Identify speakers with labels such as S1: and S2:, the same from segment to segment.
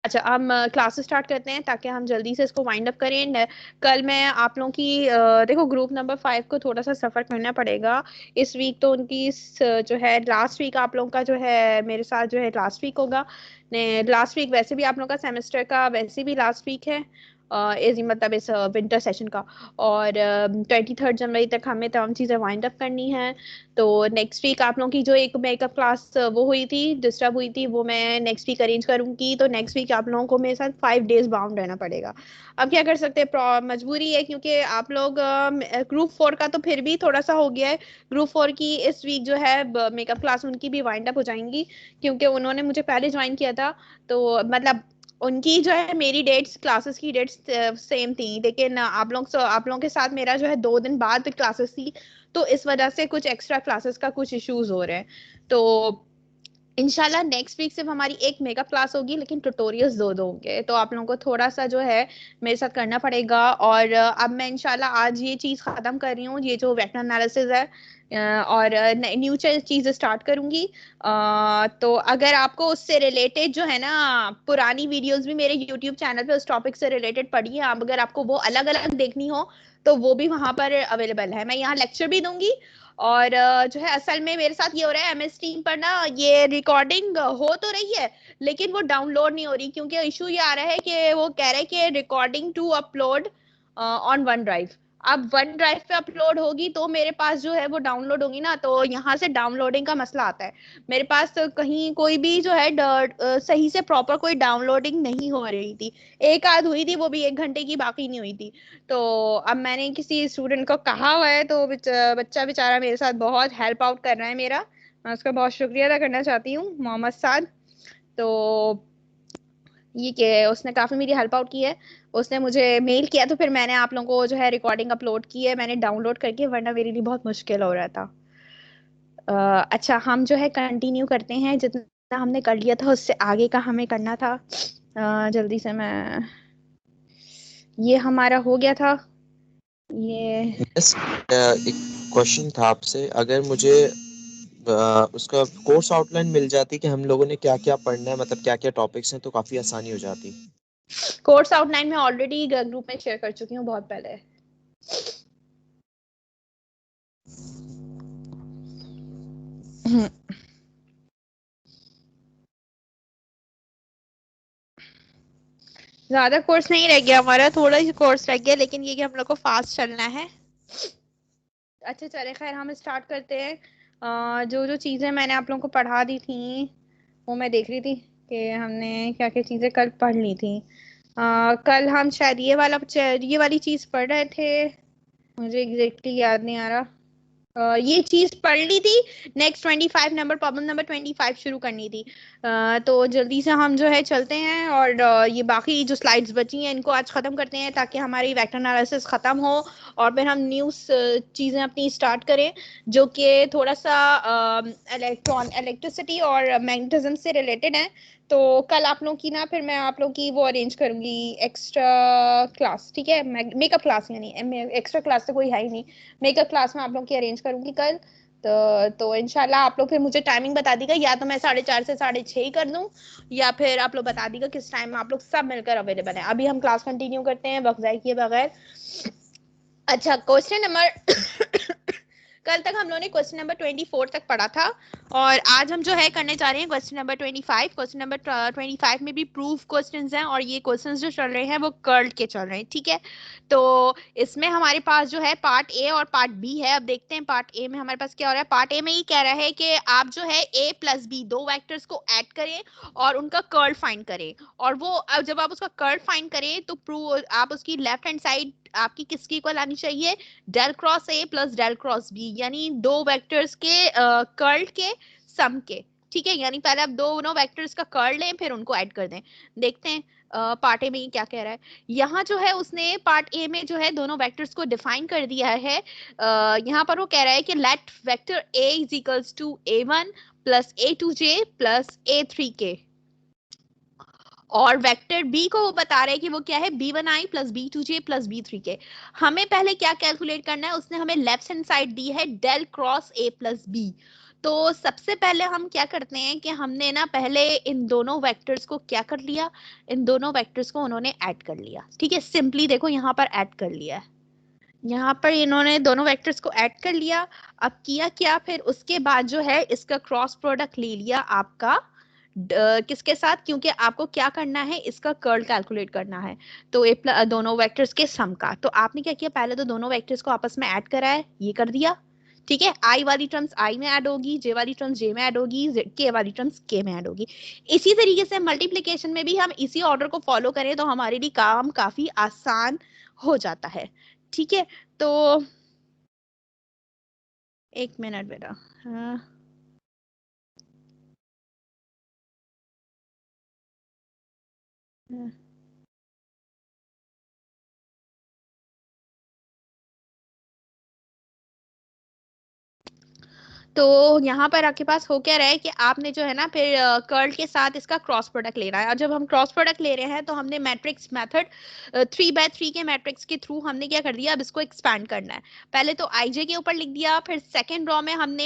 S1: अच्छा, हम classes start करते हैं ताकि हम जल्दी से इसको वाइंड अप करें। कल मैं आप लोगों की देखो ग्रुप नंबर 5 को थोड़ा सा सफर करना पड़ेगा इस वीक। तो उनकी जो है लास्ट वीक आप लोगों का जो है मेरे साथ जो है लास्ट वीक होगा। ने लास्ट वीक वैसे भी आप लोगों का सेमेस्टर का वैसे भी लास्ट वीक है, इस मतलब इस विंटर सेशन का। और 23 जनवरी तक हमें तमाम चीज़ें वाइंड अप करनी है। तो नेक्स्ट वीक आप लोगों की जो एक मेकअप क्लास वो हुई थी, डिस्टर्ब हुई थी, वो मैं नेक्स्ट वीक अरेंज करूंगी। तो नेक्स्ट वीक आप लोगों को मेरे साथ 5 डेज बाउंड रहना पड़ेगा। अब क्या कर सकते हैं, मजबूरी है, क्योंकि आप लोग ग्रुप 4 का तो फिर भी थोड़ा सा हो गया है। ग्रुप 4 की इस वीक जो है मेकअप क्लास उनकी भी वाइंड अप हो जाएंगी, क्योंकि उन्होंने मुझे पहले ज्वाइन किया था। तो मतलब उनकी जो है मेरी डेट्स क्लासेस की डेट्स सेम थी, लेकिन आप लोगों के साथ मेरा जो है 2 दिन बाद क्लासेस थी। तो इस वजह से कुछ एक्स्ट्रा क्लासेस का कुछ इश्यूज हो रहे हैं। तो इंशाल्लाह नेक्स्ट वीक सिर्फ हमारी एक मेकअप क्लास होगी, लेकिन ट्यूटोरियल्स दो होंगे। तो आप लोगों को थोड़ा सा जो है मेरे साथ करना पड़ेगा। और अब मैं इंशाल्लाह आज ये चीज़ ख़त्म कर रही हूँ, ये जो वेक्टर एनालिसिस है, और न्यू चीज़ स्टार्ट करूंगी। तो अगर आपको उससे रिलेटेड जो है ना पुरानी वीडियोस भी मेरे यूट्यूब चैनल पे उस टॉपिक से रिलेटेड पड़ी है, अब अगर आपको वो अलग अलग देखनी हो तो वो भी वहां पर अवेलेबल है। मैं यहाँ लेक्चर भी दूंगी। और जो है असल में मेरे साथ ये हो रहा है, MS टीम पर ना ये रिकॉर्डिंग हो तो रही है, लेकिन वो डाउनलोड नहीं हो रही, क्योंकि इशू ये आ रहा है कि वो कह रहे हैं कि recording to upload on one drive. अब वन ड्राइव पे अपलोड होगी तो मेरे पास जो है वो डाउनलोड होगी ना, तो यहाँ से डाउनलोडिंग का मसला आता है। मेरे पास तो कहीं कोई भी जो है सही से प्रॉपर कोई डाउनलोडिंग नहीं हो रही थी। एक आध हुई थी, वो भी 1 घंटे की, बाकी नहीं हुई थी। तो अब मैंने किसी स्टूडेंट को कहा हुआ है, तो बच्चा बेचारा मेरे साथ बहुत हेल्प आउट कर रहा है मेरा। मैं उसका बहुत शुक्रिया अदा करना चाहती हूँ, मोहम्मद साद। तो ये कि उसने काफ़ी मेरी हेल्प आउट की है। उसने मुझे मेल किया, तो फिर मैंने आप लोगों को जो है रिकॉर्डिंग अपलोड की है मैंने डाउनलोड करके, वरना मेरे लिए बहुत मुश्किल हो रहा था। अच्छा, हम जो है कंटिन्यू करते हैं, जितना हमने कर लिया था उससे आगे का हमें करना था। जल्दी से मैं, ये हमारा हो गया था ये।
S2: बस एक क्वेश्चन था आपसे, अगर मुझे उसका कोर्स आउटलाइन मिल जाती कि हम लोगों ने क्या क्या पढ़ना है, मतलब क्या क्या टॉपिक्स हैं, तो काफी आसानी हो जाती।
S1: कोर्स आउटलाइन में ऑलरेडी ग्रुप में शेयर कर चुकी हूँ बहुत पहले। ज्यादा कोर्स नहीं रह गया हमारा, थोड़ा ही कोर्स रह गया, लेकिन ये कि हम लोग को फास्ट चलना है। अच्छा चले, खैर हम स्टार्ट करते हैं। जो जो चीजें मैंने आप लोगों को पढ़ा दी थी, वो मैं देख रही थी कि हमने क्या क्या चीजें कल पढ़ ली थी। कल हम शायद ये वाली चीज पढ़ रहे थे, मुझे एग्जैक्टली याद नहीं आ रहा। ये चीज पढ़ ली थी। नेक्स्ट 25 नंबर, प्रॉब्लम नंबर 25 शुरू करनी थी। तो जल्दी से हम जो है चलते हैं, और ये बाकी जो स्लाइड्स बची हैं इनको आज खत्म करते हैं, ताकि हमारी वेक्टर एनालिसिस खत्म हो और फिर हम न्यू चीजें अपनी स्टार्ट करें, जो कि थोड़ा सा इलेक्ट्रिसिटी और मैग्नेटिज्म से रिलेटेड है। तो कल आप लोगों की ना, फिर मैं आप लोगों की वो अरेंज करूंगी एक्स्ट्रा क्लास, ठीक है, मेकअप क्लास, यानी एक्स्ट्रा क्लास तो कोई है ही नहीं। मेकअप क्लास में आप लोग की अरेंज करूंगी कल। तो इंशाल्लाह आप लोग फिर मुझे टाइमिंग बता दीजिएगा, या तो मैं 4:30 से 6:30 ही कर दूं, या फिर आप लोग बता दीजिएगा किस टाइम आप लोग सब मिलकर अवेलेबल है। अभी हम क्लास कंटिन्यू करते हैं वक्त ज़ाया किए बगैर। अच्छा, क्वेश्चन नंबर कल तक हम लोगों ने क्वेश्चन नंबर 24 तक पढ़ा था, और आज हम जो है करने जा रहे हैं क्वेश्चन नंबर 25। क्वेश्चन नंबर 25 में भी प्रूफ क्वेश्चंस हैं, और ये क्वेश्चंस जो चल रहे हैं वो कर्ल के चल रहे हैं, ठीक है। तो इसमें हमारे पास जो है पार्ट ए और पार्ट बी है। अब देखते हैं पार्ट ए में हमारे पास क्या हो रहा है। पार्ट ए में ये कह रहा है कि आप जो है a प्लस बी दो वेक्टर्स को ऐड करें और उनका कर्ल फाइंड करें। और वो अब जब आप उसका कर्ल फाइंड करें तो प्रूव आप उसकी लेफ्ट हैंड साइड आपकी किसकी इक्वल आनी चाहिए, del cross a plus del cross b, यानी दो वेक्टर्स के कर्ल के सम के, ठीक है। यानी पहले आप दोनों वेक्टर्स का कर्ल लें फिर उनको ऐड कर दें। देखते हैं पार्ट ए में ये क्या कह रहा है। यहाँ जो है उसने पार्ट ए में जो है दोनों वेक्टर्स को डिफाइन कर दिया है। यहाँ पर वो कह रहा है कि let vector a is equals to a1 plus a2j plus a3k, और वेक्टर बी को वो बता रहे हैं कि वो क्या है, b1i plus b2j plus b3k। हमें पहले क्या कैलकुलेट करना है, उसने हमें लेफ्ट हैंड साइड दी है del cross a plus b. तो सबसे पहले हम क्या करते हैं कि हमने ना पहले इन दोनों वेक्टर्स को क्या कर लिया, इन दोनों वेक्टर्स को उन्होंने ऐड कर लिया। ठीक है, सिंपली देखो यहाँ पर ऐड कर लिया है, यहाँ पर इन्होंने दोनों वेक्टर्स को ऐड कर लिया। अब किया क्या, फिर उसके बाद जो है इसका क्रॉस प्रोडक्ट ले लिया आपका किसके साथ, क्योंकि आपको क्या करना है, इसका कर्ल कैलकुलेट करना है, तो दोनों वेक्टर्स के सम का। तो आपने क्या किया, पहले तो दोनों वेक्टर्स को आपस में ऐड करा है, ये कर दिया। ठीक है, आई वाली टर्म्स आई में ऐड होगी, जे वाली टर्म्स जे में ऐड होगी, के वाली टर्म्स के में ऐड होगी। इसी तरीके से मल्टीप्लीकेशन में भी हम इसी ऑर्डर को फॉलो करें तो हमारे लिए काम काफी आसान हो जाता है। ठीक है, तो एक मिनट बेटा। हाँ, हाँ। तो यहाँ पर आपके पास हो क्या रहा है कि आपने जो है ना फिर कर्ल के साथ इसका क्रॉस प्रोडक्ट लेना है, और जब हम क्रॉस प्रोडक्ट ले रहे हैं तो हमने मैट्रिक्स मेथड 3 by 3 के मैट्रिक्स के थ्रू हमने क्या कर दिया, अब इसको एक्सपैंड करना है। पहले तो आईजे के ऊपर लिख दिया, फिर सेकंड रॉ में हमने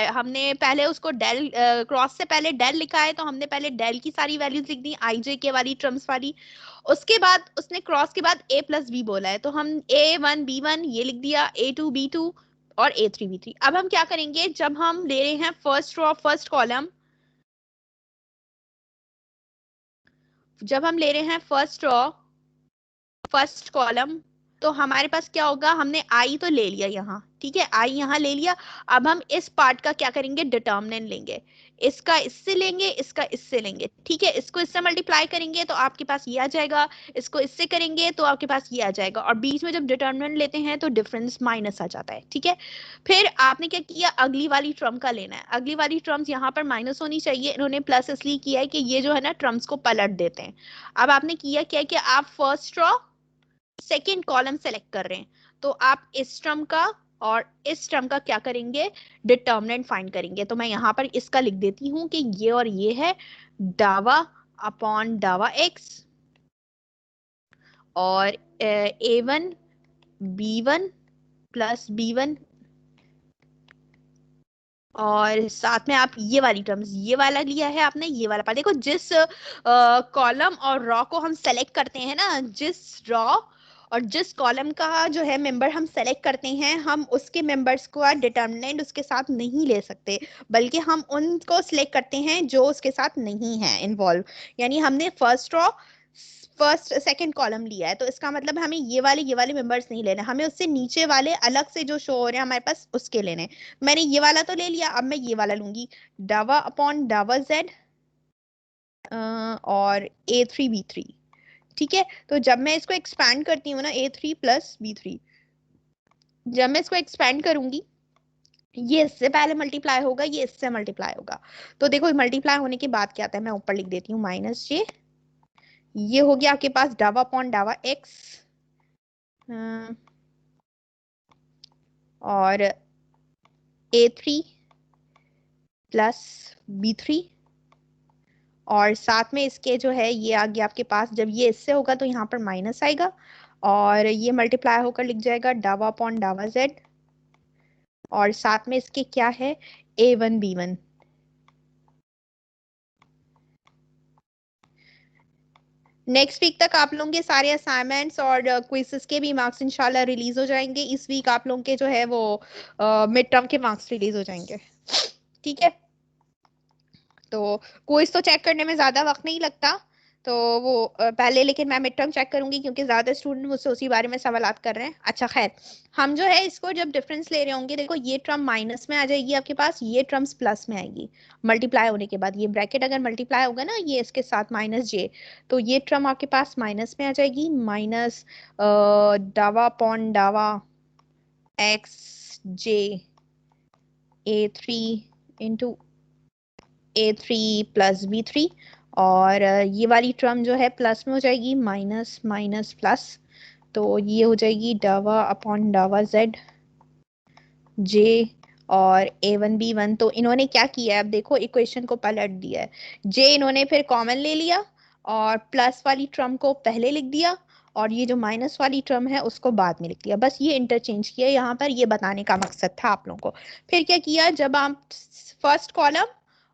S1: हमने पहले उसको डेल क्रॉस से पहले डेल लिखा है तो हमने पहले डेल की सारी वैल्यूज लिख दी, आईजे के वाली टर्म्स वाली। उसके बाद उसने क्रॉस के बाद a प्लस बी बोला है तो हम a1 b1 ये लिख दिया, a2 b2 और a3 b3। अब हम क्या करेंगे, जब हम ले रहे हैं फर्स्ट रो फर्स्ट कॉलम, जब हम ले रहे हैं फर्स्ट रो फर्स्ट कॉलम, तो हमारे पास क्या होगा, हमने आई तो ले लिया यहाँ, ठीक है, आई यहाँ ले लिया। अब हम इस पार्ट का क्या करेंगे, डिटर्मिनेंट लेंगे, इसका इससे लेंगे, इसका इससे लेंगे। ठीक है, इसको इससे मल्टीप्लाई करेंगे तो आपके पास ये आ जाएगा, इसको इससे करेंगे तो आपके पास ये आ जाएगा, और बीच में जब डिटर्मिनेंट लेते हैं तो डिफरेंस माइनस आ जाता है। ठीक है, फिर आपने क्या किया, अगली वाली टर्म का लेना है, अगली वाली टर्म्स यहाँ पर माइनस होनी चाहिए, इन्होंने प्लस इसलिए किया है कि ये जो है ना टर्म्स को पलट देते हैं। अब आपने किया क्या कि आप first row second column select कर रहे हैं, तो आप इस टर्म का और इस टर्म का क्या करेंगे, डिटर्मिनेंट फाइंड करेंगे। तो मैं यहाँ पर इसका लिख देती हूँ कि ये और ये है डावा अपॉन डावा एक्स, और a1 b1 प्लस b1, और साथ में आप ये वाली टर्म्स, ये वाला लिया है आपने, ये वाला पार्ट देखो, जिस कॉलम और रॉ को हम सेलेक्ट करते हैं ना, जिस रॉ और जिस कॉलम का जो है मेंबर हम सेलेक्ट करते हैं, हम उसके मेंबर्स को डिटर्मिनेंट उसके साथ नहीं ले सकते, बल्कि हम उनको सिलेक्ट करते हैं जो उसके साथ नहीं है इन्वॉल्व। यानी हमने first raw first second column लिया है तो इसका मतलब हमें ये वाले मेंबर्स नहीं लेने, हमें उससे नीचे वाले अलग से जो शो हो रहे हैं हमारे पास उसके लेने। मैंने ये वाला तो ले लिया, अब मैं ये वाला लूंगी, डावा अपॉन डावा जेड और a3 b3। ठीक है, तो जब मैं इसको एक्सपैंड करती हूँ ना, a3 प्लस b3, जब मैं इसको एक्सपैंड करूंगी, ये इससे पहले मल्टीप्लाई होगा, ये इससे मल्टीप्लाई होगा। तो देखो मल्टीप्लाई होने के बाद क्या आता है, मैं ऊपर लिख देती हूँ -j, ये हो गया आपके पास डावा अपॉन डावा एक्स, और a3 प्लस b3, और साथ में इसके जो है ये आ गया आपके पास, जब ये इससे होगा तो यहाँ पर माइनस आएगा, और ये मल्टीप्लाई होकर लिख जाएगा डावा अपॉन डावा जेड, और साथ में इसके क्या है, a1 b1। नेक्स्ट वीक तक आप लोगों के सारे असाइनमेंट्स और क्विज़ेस के भी मार्क्स इंशाल्लाह रिलीज हो जाएंगे। इस वीक आप लोगों के जो है वो मिड टर्म के मार्क्स रिलीज हो जाएंगे। ठीक है, तो क्विज तो चेक करने में ज्यादा वक्त नहीं लगता, तो वो पहले, लेकिन मैं मिड टर्म चेक करूंगी क्योंकि ज्यादा स्टूडेंट मुझसे उसी बारे में सवालात कर रहे हैं। अच्छा खैर, हम जो है इसको जब डिफरेंस ले रहे होंगे, देखो ये टर्म माइनस में आ जाएगी आपके पास, ये टर्म्स प्लस में आएगी मल्टीप्लाई होने के बाद, ये ब्रैकेट अगर मल्टीप्लाई होगा ना ये इसके साथ -j, तो ये टर्म आपके पास माइनस में आ जाएगी, माइनस डावा अपॉन डावा एक्स जे a3 into a3 plus b3, और ये वाली टर्म जो है प्लस में हो जाएगी, माइनस माइनस प्लस, तो ये हो जाएगी डावा अपॉन डावा जेड जे और a1 b1। तो इन्होंने क्या किया है, अब देखो इक्वेशन को पलट दिया है, जे इन्होंने फिर कॉमन ले लिया और प्लस वाली टर्म को पहले लिख दिया, और ये जो माइनस वाली टर्म है उसको बाद में लिख दिया। बस ये इंटरचेंज किया यहाँ पर, ये बताने का मकसद था आप लोगों को। फिर क्या किया, जब आप फर्स्ट कॉलम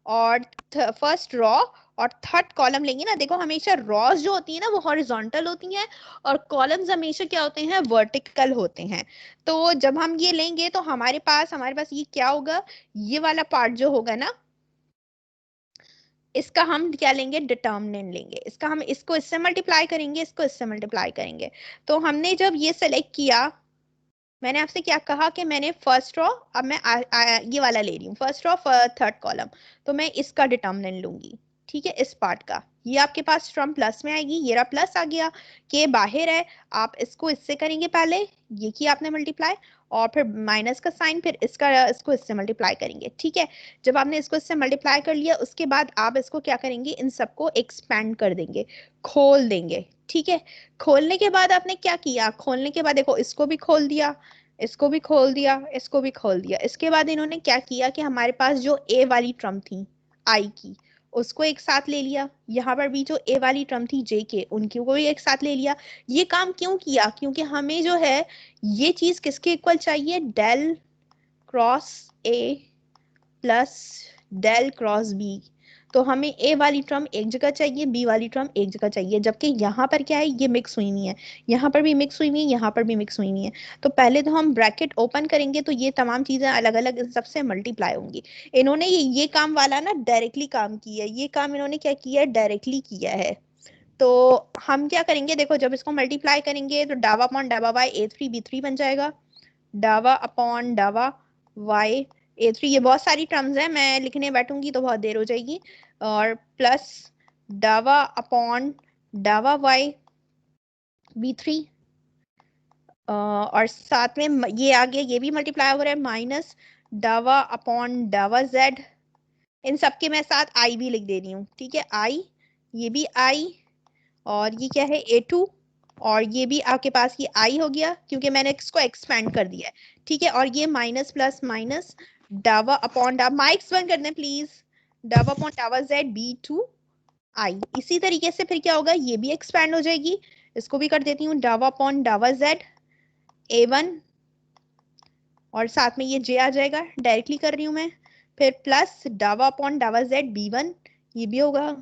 S1: और फर्स्ट रॉ और थर्ड कॉलम लेंगे ना, देखो हमेशा रॉज जो होती है ना वो हॉरिजॉन्टल होती हैं और कॉलम्स हमेशा क्या होते हैं, वर्टिकल होते हैं। तो जब हम ये लेंगे तो हमारे पास ये क्या होगा, ये वाला पार्ट जो होगा ना, इसका हम क्या लेंगे, डिटर्मिनेंट लेंगे इसका। हम इसको इससे मल्टीप्लाई करेंगे, इसको इससे मल्टीप्लाई करेंगे। तो हमने जब ये सेलेक्ट किया, मैंने आपसे क्या कहा कि मैंने फर्स्ट रो, अब मैं ये वाला ले रही हूँ फर्स्ट रो थर्ड कॉलम, तो मैं इसका डिटर्मिनेंट लूंगी, ठीक है, इस पार्ट का। ये आपके पास टर्म प्लस में आएगी, ये रहा प्लस आ गया, के बाहर है। आप इसको इससे करेंगे पहले, ये किया आपने मल्टीप्लाई, और फिर माइनस का साइन, फिर इसको इससे मल्टीप्लाई करेंगे, ठीक है। जब आपने इसको इससे मल्टीप्लाई कर लिया, उसके बाद आप इसको क्या करेंगे, इन सबको एक्सपेंड कर देंगे, खोल देंगे, ठीक है। खोलने के बाद आपने क्या किया, खोलने के बाद देखो इसको भी खोल दिया, इसको भी खोल दिया, इसको भी खोल दिया। इसके बाद इन्होंने क्या किया कि हमारे पास जो ए वाली टर्म थी आई की, उसको एक साथ ले लिया। यहाँ पर भी जो ए वाली टर्म थी जे के, उनकी को भी एक साथ ले लिया। ये काम क्यों किया, क्योंकि हमें जो है ये चीज किसके इक्वल चाहिए, del cross a plus del cross b. तो हमें ए वाली टर्म एक जगह चाहिए, बी वाली टर्म एक जगह चाहिए, जबकि यहाँ पर क्या है, ये मिक्स हुई हुई है, यहाँ पर भी मिक्स हुई हुई है, यहाँ पर भी मिक्स हुई हुई है। तो पहले तो हम ब्रैकेट ओपन करेंगे तो ये तमाम चीजें अलग अलग सबसे मल्टीप्लाई होंगी। इन्होंने ये काम वाला ना डायरेक्टली काम किया है, ये काम इन्होंने क्या किया है, डायरेक्टली किया है। तो हम क्या करेंगे, देखो जब इसको मल्टीप्लाई करेंगे तो डावा अपॉन डावा वाई A3 B3 बन जाएगा, डावा अपॉन डावा वाई A3। ये बहुत सारी टर्म्स है, मैं लिखने बैठूंगी तो बहुत देर हो जाएगी। और प्लस डावा अपॉन डावा वाई B3, और साथ में ये आ गया, ये भी मल्टीप्लाई हो रहा है, माइनस डावा अपॉन डावा Z। इन सबके मैं साथ आई भी लिख दे रही हूँ, ठीक है, आई, ये भी आई, और ये क्या है A2, और ये भी आपके पास ये आई हो गया क्योंकि मैंने इसको एक्सपेंड कर दिया है, ठीक है। और ये माइनस प्लस माइनस डावा अपॉन डावा, माइक्स बंद कर दें प्लीज, डावा अपॉन डावा Z B2 आई। इसी तरीके से फिर क्या होगा, ये भी एक्सपेंड हो जाएगी, इसको भी कर देती हूँ, डावा अपॉन डावा Z A1, और साथ में ये J आ जाएगा, डायरेक्टली कर रही हूँ मैं। फिर प्लस डावा अपॉन डावा ZB1, ये भी होगा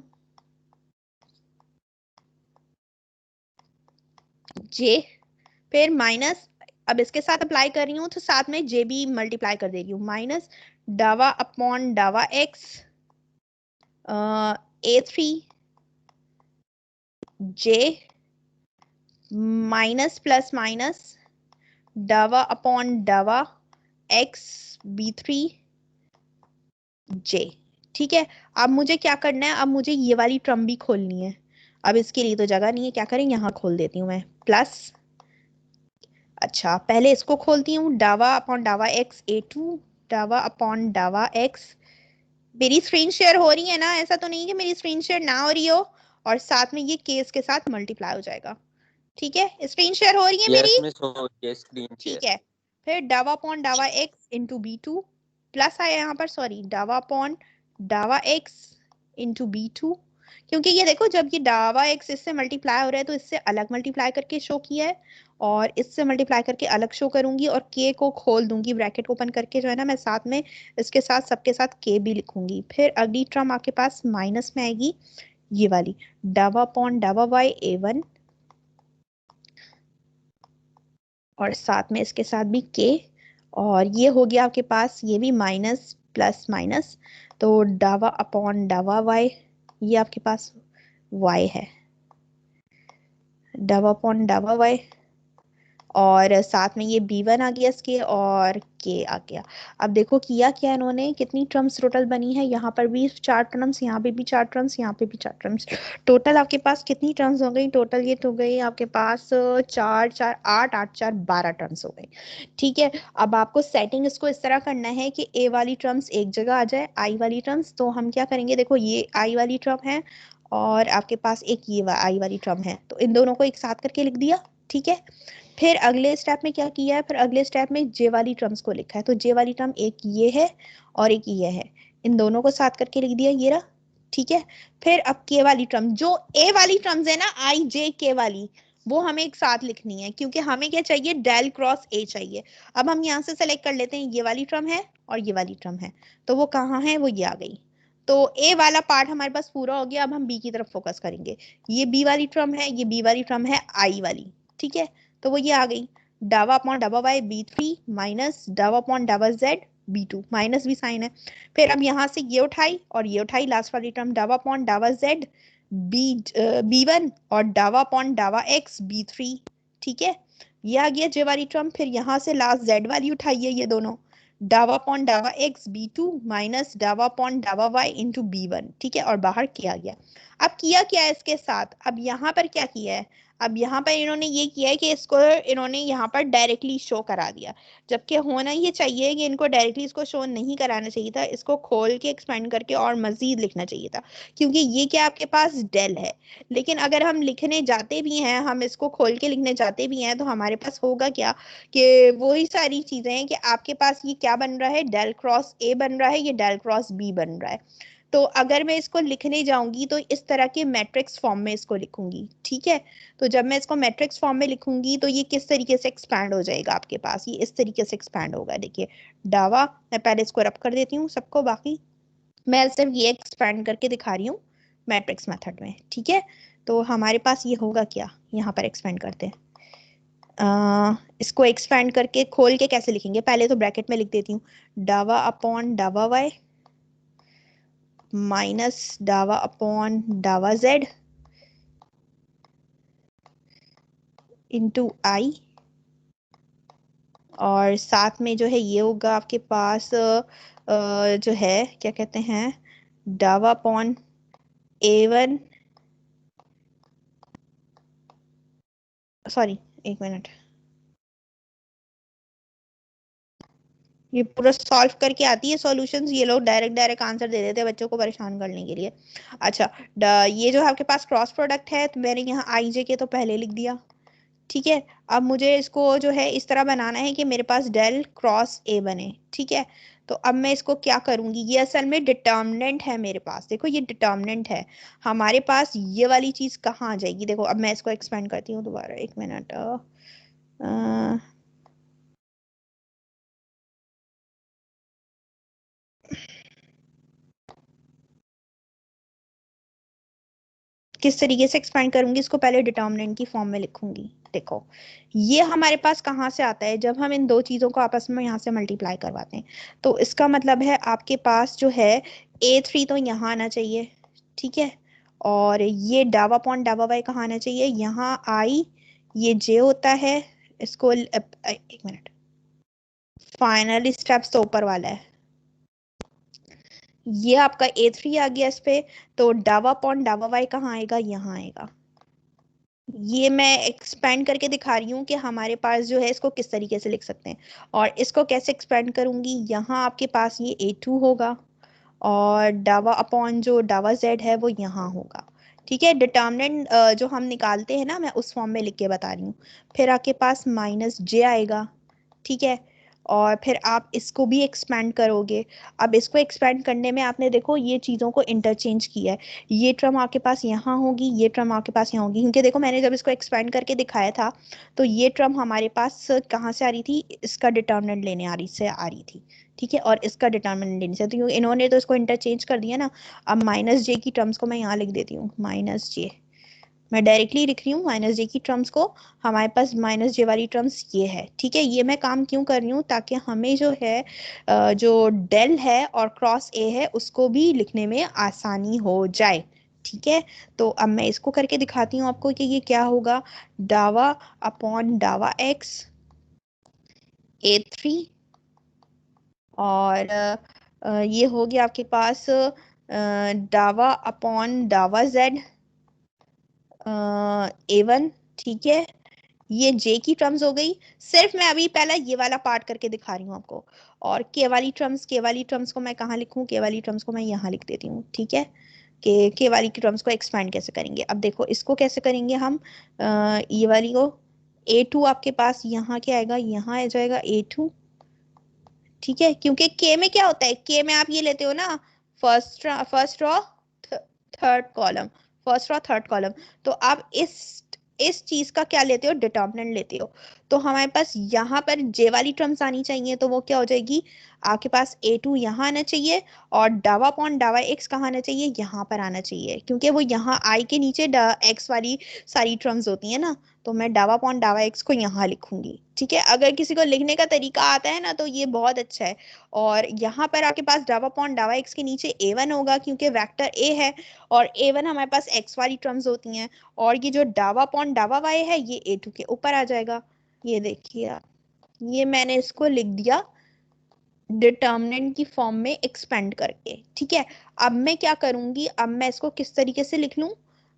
S1: J, फिर माइनस, अब इसके साथ अप्लाई कर रही हूँ तो साथ में J भी मल्टीप्लाई कर दे रही हूँ, माइनस डावा अपॉन डावा X A3 J minus plus minus डावा अपॉन डावा X B3 J, ठीक है। अब मुझे क्या करना है, अब मुझे ये वाली टर्म भी खोलनी है। अब इसके लिए तो जगह नहीं है, क्या करें, यहाँ खोल देती हूँ मैं, प्लस, अच्छा पहले इसको खोलती हूँ, डावा अपॉन डावा X A2 डावा अपॉन डावा X। मेरी स्क्रीन शेयर हो रही है ना, ऐसा तो नहीं कि मेरी स्क्रीन शेयर ना हो रही हो। और साथ में ये केस के साथ मल्टीप्लाई हो जाएगा, ठीक है, स्क्रीन शेयर हो रही है
S3: यस
S1: मेरी,
S3: मिस, हो गया स्क्रीन शेयर।
S1: ठीक है। फिर डावा अपॉन डावा X इंटू B2, प्लस आया यहाँ पर, सॉरी, डावा अपॉन डावा X इंटू B2, क्योंकि ये देखो जब ये डावा X इससे मल्टीप्लाई हो रहा है तो इससे अलग मल्टीप्लाई करके शो किया है, और इससे मल्टीप्लाई करके अलग शो करूंगी, और के को खोल दूंगी ब्रैकेट ओपन करके, जो है ना, मैं साथ में इसके साथ सबके साथ के भी लिखूंगी। फिर अगली टर्म आपके पास माइनस में आएगी, ये वाली डावा अपॉन डावा वाई A1, और साथ में इसके साथ भी के, और ये हो गया आपके पास, ये भी माइनस प्लस माइनस, तो डावा अपॉन डावा वाई, ये आपके पास y है, डावा अपॉन डावा वाई, और साथ में ये B1 आ गया इसके, और K आ गया। अब देखो किया क्या इन्होंने, कितनी टर्म्स टोटल बनी है, यहाँ पर भी 4 टर्म्स, यहाँ पे भी 4 टर्म्स, यहाँ पे भी 4 टर्म्स, टोटल आपके पास कितनी टर्म्स हो गई, टोटल ये तो गई आपके पास 4 4 8 8 4 12 टर्म्स हो गई, ठीक है। अब आपको सेटिंग इसको इस तरह करना है कि ए वाली टर्म्स एक जगह आ जाए, आई वाली टर्म्स। तो हम क्या करेंगे, देखो ये आई वाली टर्म है और आपके पास एक ये आई वाली टर्म है, तो इन दोनों को एक साथ करके लिख दिया, ठीक है। फिर अगले स्टेप में क्या किया है, फिर अगले स्टेप में जे वाली टर्म्स को लिखा है, तो जे वाली टर्म एक ये है और एक ये है, इन दोनों को साथ करके लिख दिया, ये रहा, ठीक है। फिर अब के वाली टर्म, जो ए वाली टर्म्स है ना, आई जे के वाली, वो हमें एक साथ लिखनी है, क्योंकि हमें क्या चाहिए, डेल क्रॉस ए चाहिए। अब हम यहाँ से सेलेक्ट कर लेते हैं, ये वाली टर्म है और ये वाली टर्म है, तो वो कहाँ है, वो ये आ गई। तो ए वाला पार्ट हमारे पास पूरा हो गया। अब हम बी की तरफ फोकस करेंगे। ये बी वाली टर्म है, ये बी वाली टर्म है आई वाली, ठीक है। तो वो ये आ गई, डावा अपॉन डावा वाई बी3 माइनस डावा अपॉन डावा जेड बी2, माइनस भी साइन है। फिर अब यहाँ से ये उठाई और ये उठाई, लास्ट वाली टर्म डावा अपॉन डावा जेड बी1 और डावा अपॉन डावा एक्स बी3, ठीक है। ये आ गया जे वाली टर्म। फिर यहाँ से लास्ट जेड वाली उठाइए, ये दोनों डावा अपॉन डावा एक्स बी2 माइनस डावा अपॉन डावा वाई इंटू बी1, ठीक है, और बाहर किया गया। अब किया क्या है इसके साथ, अब यहाँ पर क्या किया है, अब यहाँ पर इन्होंने ये किया है कि इसको इन्होंने यहाँ पर डायरेक्टली शो करा दिया, जबकि होना ये चाहिए कि इनको डायरेक्टली इसको शो नहीं कराना चाहिए था, इसको खोल के एक्सपेंड करके और मजीद लिखना चाहिए था, क्योंकि ये क्या आपके पास डेल है। लेकिन अगर हम लिखने जाते भी हैं, हम इसको खोल के लिखने जाते भी हैं, तो हमारे पास होगा क्या, कि वही सारी चीजें हैं कि आपके पास ये क्या बन रहा है, डेल क्रॉस ए बन रहा है, ये डेल क्रॉस बी बन रहा है। तो अगर मैं इसको लिखने जाऊंगी तो इस तरह के मैट्रिक्स फॉर्म में इसको लिखूंगी, ठीक है। तो जब मैं इसको मैट्रिक्स फॉर्म में लिखूंगी तो ये किस तरीके से एक्सपैंड हो जाएगा आपके पास, ये इस तरीके से एक्सपैंड होगा। देखिए डावा, मैं पहले इसको रब कर देती हूँ सबको, बाकी मैं सिर्फ ये एक्सपैंड करके दिखा रही हूँ मैट्रिक्स मेथड में, ठीक है। तो हमारे पास ये होगा क्या, यहाँ पर एक्सपेंड करते हैं, इसको एक्सपेंड करके खोल के कैसे लिखेंगे, पहले तो ब्रैकेट में लिख देती हूँ, डावा अपॉन डावा वाई माइनस डावा अपॉन डावा जेड इंटू आई, और साथ में जो है ये होगा आपके पास जो है क्या कहते हैं, डावा अपॉन A1, सॉरी एक मिनट, ये पूरा सॉल्व करके आती है सॉल्यूशंस, ये लोग डायरेक्ट डायरेक्ट आंसर दे देते हैं बच्चों को परेशान करने के लिए। अच्छा, ये जो आपके पास क्रॉस प्रोडक्ट है, तो मैंने यहाँ आई जे के तो पहले लिख दिया, ठीक है। अब मुझे इसको जो है इस तरह बनाना है कि मेरे पास डेल क्रॉस ए बने, ठीक है। तो अब मैं इसको क्या करूंगी, ये असल में डिटर्मिनेंट है मेरे पास, देखो ये डिटर्मिनेंट है हमारे पास, ये वाली चीज कहाँ आ जाएगी, देखो अब मैं इसको एक्सपेंड करती हूँ दोबारा, एक मिनट, किस तरीके से एक्सपेंड करूंगी इसको, पहले डिटर्मिनेंट की फॉर्म में लिखूंगी। देखो ये हमारे पास कहाँ से आता है, जब हम इन दो चीजों को आपस में यहाँ से मल्टीप्लाई करवाते हैं, तो इसका मतलब है आपके पास जो है A3 तो यहाँ आना चाहिए, ठीक है। और ये डावा पॉइंट डावा वाई कहाँ आना चाहिए, यहाँ आई, ये जे होता है, इसको एक मिनट, फाइनली स्टेप्स तो ऊपर वाला है, ये आपका A3 आ गया इस पे, तो डावा पॉइंट डावा वाई कहाँ आएगा, यहाँ आएगा। ये मैं एक्सपेंड करके दिखा रही हूँ कि हमारे पास जो है इसको किस तरीके से लिख सकते हैं, और इसको कैसे एक्सपेंड करूंगी, यहाँ आपके पास ये A2 होगा और डावा अपॉन जो डावा जेड है वो यहाँ होगा, ठीक है। डिटर्मिनेंट जो हम निकालते हैं ना, मैं उस फॉर्म में लिख के बता रही हूँ। फिर आपके पास माइनस जे आएगा, ठीक है, और फिर आप इसको भी एक्सपेंड करोगे। अब इसको एक्सपेंड करने में आपने देखो ये चीज़ों को इंटरचेंज किया है, ये टर्म आपके पास यहाँ होगी, ये टर्म आपके पास यहाँ होगी, क्योंकि देखो मैंने जब इसको एक्सपेंड करके दिखाया था तो ये टर्म हमारे पास कहाँ से आ रही थी, इसका डिटर्मिनेंट लेने आ रही थी, ठीक है, और इसका डिटर्मिनेंट लेने से, तो क्योंकि इन्होंने तो इसको इंटरचेंज कर दिया ना। अब माइनस जे की टर्म्स को मैं यहाँ लिख देती हूँ, माइनस जे, मैं डायरेक्टली लिख रही हूँ माइनस जे की टर्म्स को, हमारे पास माइनस जे वाली टर्म्स ये है, ठीक है। ये मैं काम क्यों कर रही हूँ, ताकि हमें जो है जो डेल है और क्रॉस ए है उसको भी लिखने में आसानी हो जाए, ठीक है। तो अब मैं इसको करके दिखाती हूँ आपको कि ये क्या होगा, डावा अपॉन डावा एक्स A3, और ये हो गया आपके पास डावा अपॉन डावा जेड A1, ठीक है। ये जे की टर्म्स हो गई, सिर्फ मैं अभी पहला ये वाला पार्ट करके दिखा रही हूँ आपको। और के वाली टर्म्स को मैं कहाँ लिखूँ, के वाली टर्म्स को मैं यहाँ लिख देती हूँ, ठीक है। के वाली की टर्म्स को एक्सपेंड कैसे करेंगे, अब देखो इसको कैसे करेंगे हम, ये वाली को A2 आपके पास यहाँ क्या आएगा, यहाँ आ जाएगा A2, ठीक है। क्योंकि के में क्या होता है, के में आप ये लेते हो ना, first row third column, first row third column, तो आप इस इस चीज का क्या लेते हो, डिटर्मिनेंट लेते हो। तो हमारे पास यहाँ पर जे वाली टर्म्स आनी चाहिए, तो वो क्या हो जाएगी, आपके पास A2 यहाँ आना चाहिए, और डावा अपॉन डावा एक्स कहाँ आना चाहिए, यहाँ पर आना चाहिए, क्योंकि वो यहाँ आई के नीचे एक्स वाली सारी टर्म्स होती है ना। तो मैं डावा अपॉन डावा एक्स को यहाँ लिखूंगी, ठीक है। अगर किसी को लिखने का तरीका आता है ना तो ये बहुत अच्छा है। और यहाँ पर आपके पास डावा अपॉन डावा एक्स के नीचे A1 होगा, क्योंकि वेक्टर A है, और A1 हमारे पास एक्स वाली टर्म्स होती हैं। और ये जो डावा अपॉन डावा वाई है ये A2 के ऊपर आ जाएगा। ये देखिए आप, ये मैंने इसको लिख दिया डिटर्मिनेंट की फॉर्म में एक्सपेंड करके, ठीक है। अब मैं क्या करूंगी, अब मैं इसको किस तरीके से लिख लूं,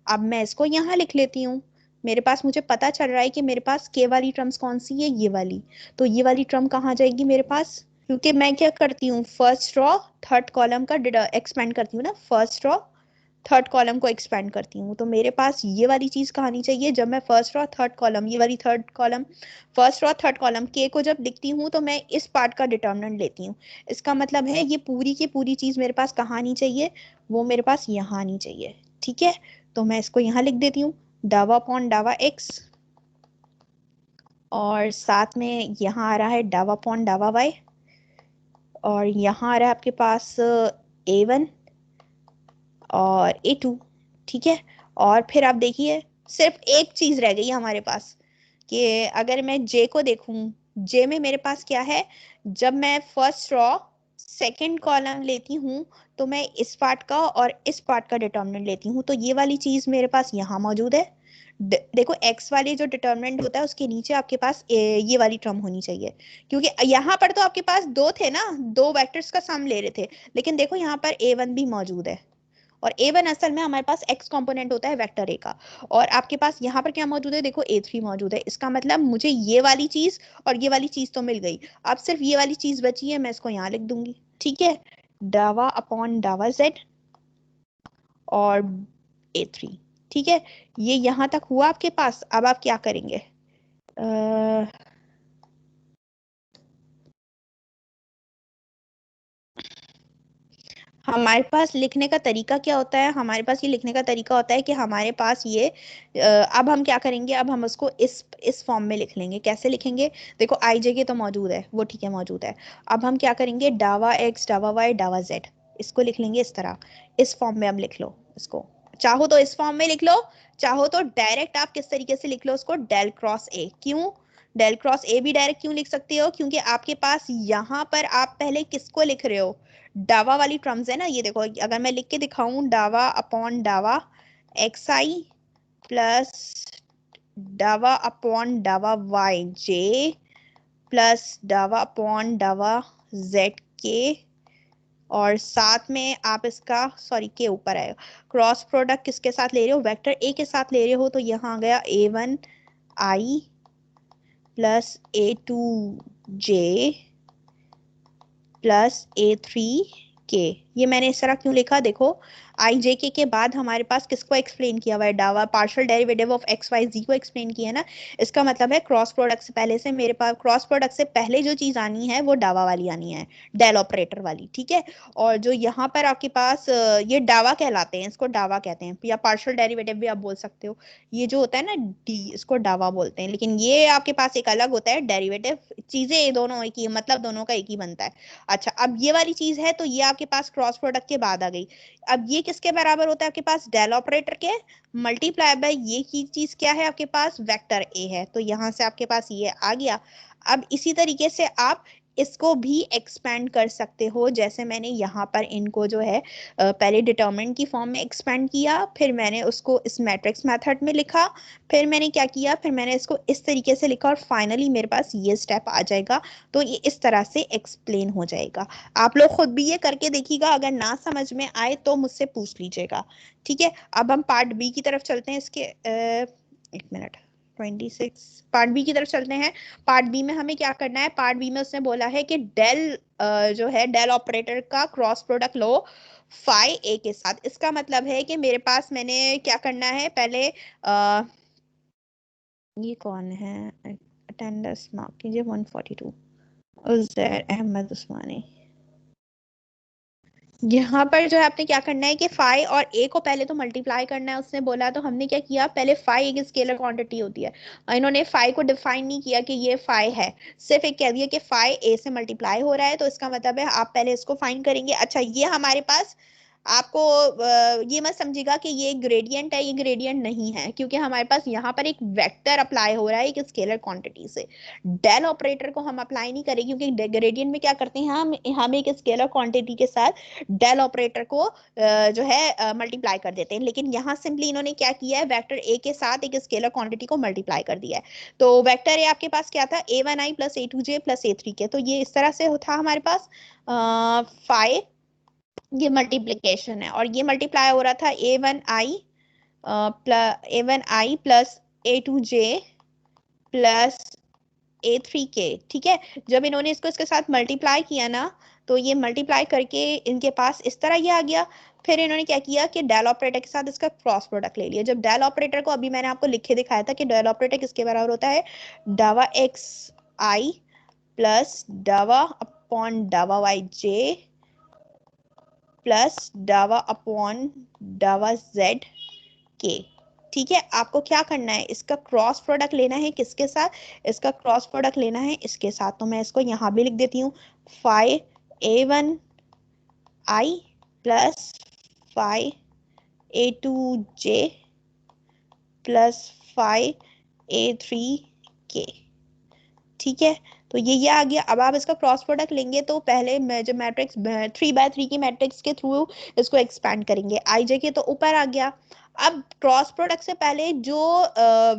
S1: अब मैं इसको यहाँ लिख लेती हूँ। मेरे पास, मुझे पता चल रहा है कि मेरे पास के वाली टर्म्स कौन सी है, ये वाली। तो ये वाली टर्म कहाँ जाएगी मेरे पास, क्योंकि मैं क्या करती हूँ, फर्स्ट रॉ थर्ड कॉलम का एक्सपेंड करती हूँ ना, फर्स्ट रॉ थर्ड कॉलम को एक्सपेंड करती हूँ। तो मेरे पास ये वाली चीज कहानी चाहिए, जब मैं फर्स्ट रॉ थर्ड कॉलम, ये वाली third column, first raw third column के को जब लिखती हूँ तो मैं इस पार्ट का डिटर्मिनेंट लेती हूँ। इसका मतलब है ये पूरी की पूरी चीज मेरे पास कहाँ आनी चाहिए, वो मेरे पास यहाँ आनी चाहिए, ठीक है। तो मैं इसको यहाँ लिख देती हूँ, डावा अपॉन डावा एक्स, और साथ में यहाँ आ रहा है डावा अपॉन डावा वाई, और यहाँ आ रहा है आपके पास A1 और A2, ठीक है। और फिर आप देखिए सिर्फ एक चीज रह गई हमारे पास, कि अगर मैं J को देखूं, J में मेरे पास क्या है, जब मैं फर्स्ट रॉ सेकंड कॉलम लेती हूँ तो मैं इस पार्ट का और इस पार्ट का डिटर्मिनेंट लेती हूँ, तो ये वाली चीज मेरे पास यहाँ मौजूद है। देखो एक्स वाली जो डिटर्मिनेंट होता है उसके नीचे आपके पास ये वाली टर्म होनी चाहिए, क्योंकि यहाँ पर तो आपके पास दो थे ना, दो वेक्टर्स का सम ले रहे थे, लेकिन देखो यहाँ पर A1 भी मौजूद है, और A1 असल में हमारे पास x कंपोनेंट होता है वेक्टर A का। और आपके पास यहाँ पर क्या मौजूद है, देखो A3 मौजूद है। इसका मतलब मुझे ये वाली चीज और ये वाली चीज तो मिल गई, अब सिर्फ ये वाली चीज बची है, मैं इसको यहाँ लिख दूंगी, ठीक है। डावा अपॉन डावा z और A3, ठीक है। ये यहाँ तक हुआ आपके पास। अब आप क्या करेंगे, हमारे पास लिखने का तरीका क्या होता है, हमारे पास ये लिखने का तरीका होता है कि हमारे पास ये अब हम क्या करेंगे, अब हम उसको इस फॉर्म में लिख लेंगे। कैसे लिखेंगे, देखो आई जे के तो मौजूद है, वो ठीक है मौजूद है। अब हम क्या करेंगे, डावा एक्स डावा वाई डावा जेड, इसको लिख लेंगे इस तरह, इस फॉर्म में। अब लिख लो इसको, चाहो तो इस फॉर्म में लिख लो, चाहो तो डायरेक्ट आप किस तरीके से लिख लो उसको, डेल क्रॉस ए। क्यों डेल क्रॉस ए भी डायरेक्ट क्यों लिख सकते हो, क्योंकि आपके पास यहाँ पर आप पहले किसको लिख रहे हो, डावा वाली टर्म्स है ना। ये देखो अगर मैं लिख के दिखाऊं, डावा अपॉन डावा एक्स आई प्लस डावा अपॉन डावा वाई जे प्लस डावा अपॉन डावा जेड के, और साथ में आप इसका, सॉरी के ऊपर आएगा, क्रॉस प्रोडक्ट किसके साथ ले रहे हो, वेक्टर ए के साथ ले रहे हो, तो यहाँ आ गया A1 आई प्लस A2 जे प्लस A3 के। ये मैंने इस तरह क्यों लिखा, देखो आई जे के बाद हमारे पास किसको एक्सप्लेन किया हुआ है, डावा partial derivative of x y z को एक्सप्लेन किया है ना। इसका मतलब है क्रॉस प्रोडक्ट से पहले से मेरे पास, क्रॉस प्रोडक्ट से पहले जो चीज आनी है वो डावा वाली आनी है, डेल ऑपरेटर वाली, ठीक है। और जो यहाँ पर आपके पास ये डावा कहलाते हैं, इसको डावा कहते हैं, या पार्शियल डेरिवेटिव भी आप बोल सकते हो। ये जो होता है ना डी, इसको डावा बोलते हैं, लेकिन ये आपके पास एक अलग होता है डेरिवेटिव। चीजें ये दोनों एक ही, मतलब दोनों का एक ही बनता है। अच्छा, अब ये वाली चीज है, तो ये आपके पास क्रॉस प्रोडक्ट के बाद आ गई। अब ये किसके बराबर होता है आपके पास, डेल ऑपरेटर के मल्टीप्लाई बाय ये की चीज क्या है आपके पास, वेक्टर ए है, तो यहां से आपके पास ये आ गया। अब इसी तरीके से आप इसको भी एक्सपेंड कर सकते हो, जैसे मैंने यहाँ पर इनको जो है पहले डिटरमिनेंट की फॉर्म में एक्सपेंड किया, फिर मैंने उसको इस मैट्रिक्स मेथड में लिखा, फिर मैंने क्या किया, फिर मैंने इसको इस तरीके से लिखा, और फाइनली मेरे पास ये स्टेप आ जाएगा। तो ये इस तरह से एक्सप्लेन हो जाएगा। आप लोग खुद भी ये करके देखिएगा, अगर ना समझ में आए तो मुझसे पूछ लीजिएगा, ठीक है। अब हम पार्ट बी की तरफ चलते हैं, इसके एक मिनट, 26 पार्ट बी की तरफ चलते हैं। पार्ट बी में हमें क्या करना है, पार्ट बी में उसने बोला है कि डेल जो है डेल ऑपरेटर का क्रॉस प्रोडक्ट लो फाई ए के साथ। इसका मतलब है कि मेरे पास मैंने क्या करना है, पहले ये कौन है, अटेंडेंस मार्क कीजिए 142, उज़ैर अहमद उस्मानी, यहाँ पर जो है आपने क्या करना है कि फाई और ए को पहले तो मल्टीप्लाई करना है, उसने बोला, तो हमने क्या किया, पहले फाई एक स्केलर क्वांटिटी होती है और इन्होंने फाई को डिफाइन नहीं किया कि ये फाई है, सिर्फ एक कह दिया कि फाई ए से मल्टीप्लाई हो रहा है, तो इसका मतलब है आप पहले इसको फाइंड करेंगे। अच्छा, ये हमारे पास आपको ये मत समझिएगा कि ये ग्रेडियंट है, ये ग्रेडियंट नहीं है, क्योंकि हमारे पास यहाँ पर एक वेक्टर अप्लाई हो रहा है एक स्केलर क्वांटिटी से। डेल ऑपरेटर को हम अप्लाई नहीं करेंगे, क्योंकि ग्रेडियंट में क्या करते हैं हम एक स्केलर क्वांटिटी के साथ डेल ऑपरेटर को जो है मल्टीप्लाई कर देते हैं। लेकिन यहाँ सिंपली इन्होंने क्या किया है, वेक्टर ए के साथ एक स्केलर क्वांटिटी को मल्टीप्लाई कर दिया है। तो वेक्टर ए आपके पास क्या था, a1i plus a2j plus a3k, तो ये इस तरह से था हमारे पास फाइव, ये मल्टीप्लीकेशन है, और ये मल्टीप्लाई हो रहा था a1i plus a2j plus a3k। ठीक है, जब इन्होंने इसको इसके साथ मल्टीप्लाई किया ना, तो ये मल्टीप्लाई करके इनके पास इस तरह ये आ गया। फिर इन्होंने क्या किया कि डेल ऑपरेटर के साथ इसका क्रॉस प्रोडक्ट ले लिया। जब डेल ऑपरेटर को अभी मैंने आपको लिख के दिखाया था कि डेल ऑपरेटर किसके बराबर होता है, डावा एक्स आई प्लस डावा अपॉन डावा वाई जे प्लस डावा अपॉन डावा जेड के। ठीक है, आपको क्या करना है, इसका क्रॉस प्रोडक्ट लेना है किसके साथ, इसका क्रॉस प्रोडक्ट लेना है इसके साथ। तो मैं इसको यहां भी लिख देती हूँ, five a1i plus five a2j plus five a3k। ठीक है, तो ये आ गया। अब आप इसका क्रॉस प्रोडक्ट लेंगे तो पहले मैं जो मैट्रिक्स 3 बाय 3 की मैट्रिक्स के थ्रू इसको एक्सपैंड करेंगे, आई जे के तो ऊपर आ गया। अब क्रॉस प्रोडक्ट से पहले जो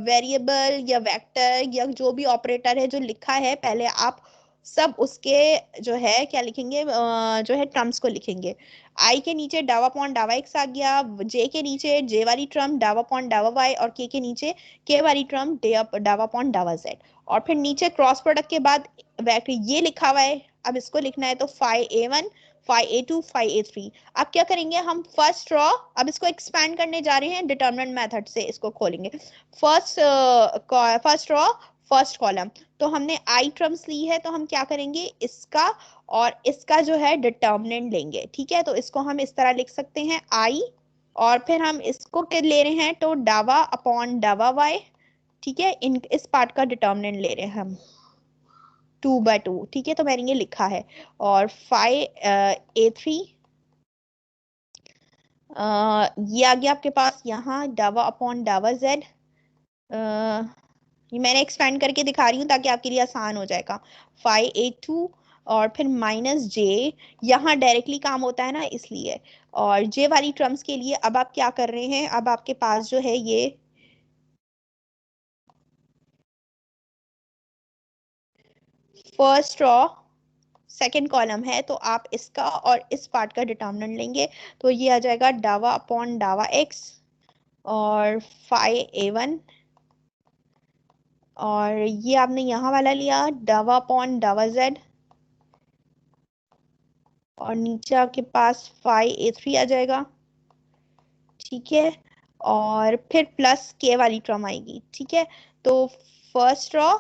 S1: वेरिएबल या वेक्टर या जो भी ऑपरेटर है जो लिखा है, पहले आप सब उसके जो है क्या लिखेंगे, जो है टर्म्स को लिखेंगे। आई के नीचे डावा पॉइंट डावा एक्स आ गया, जे के नीचे जे वाली टर्म डावा पॉइंट डावा वाई, और के नीचे के वाली टर्म डावा पॉइंट डावा जेड, और फिर नीचे क्रॉस प्रोडक्ट के बाद वेक्टर ये लिखा हुआ है। अब इसको लिखना है तो five a1 five a2 five a3। अब क्या करेंगे हम, फर्स्ट रॉ, अब इसको एक्सपैंड करने जा रहे हैं डिटरमिनेंट मेथड से, इसको खोलेंगे। फर्स्ट रॉ फर्स्ट कॉलम, तो हमने आई टर्म्स ली है, तो हम क्या करेंगे, इसका और इसका जो है डिटरमिनेंट लेंगे। ठीक है, तो इसको हम इस तरह लिख सकते हैं आई, और फिर हम इसको ले रहे हैं तो डावा अपॉन डावा वाई। ठीक है, इन इस पार्ट का डिटर्मिनेंट ले रहे हैं हम 2 बाय 2। ठीक है, तो मैंने ये लिखा है, और फाइव a3 ये आ गया आपके पास यहाँ डावा अपॉन डावा जेड। ये मैंने एक्सपेंड करके दिखा रही हूँ ताकि आपके लिए आसान हो जाएगा। फाइव a2 और फिर माइनस जे, यहाँ डायरेक्टली काम होता है ना इसलिए, और जे वाली टर्म्स के लिए अब आप क्या कर रहे हैं, अब आपके पास जो है ये फर्स्ट रॉ सेकेंड कॉलम है, तो आप इसका और इस पार्ट का डिटर्मिनेंट लेंगे, तो ये आ जाएगा डावा अपॉन डावा एक्स और फाइव a1, और ये आपने यहाँ वाला लिया डावा अपॉन डावा जेड, और नीचे आपके पास फाइव a3 आ जाएगा। ठीक है, और फिर प्लस के वाली टर्म आएगी। ठीक है, तो फर्स्ट रॉ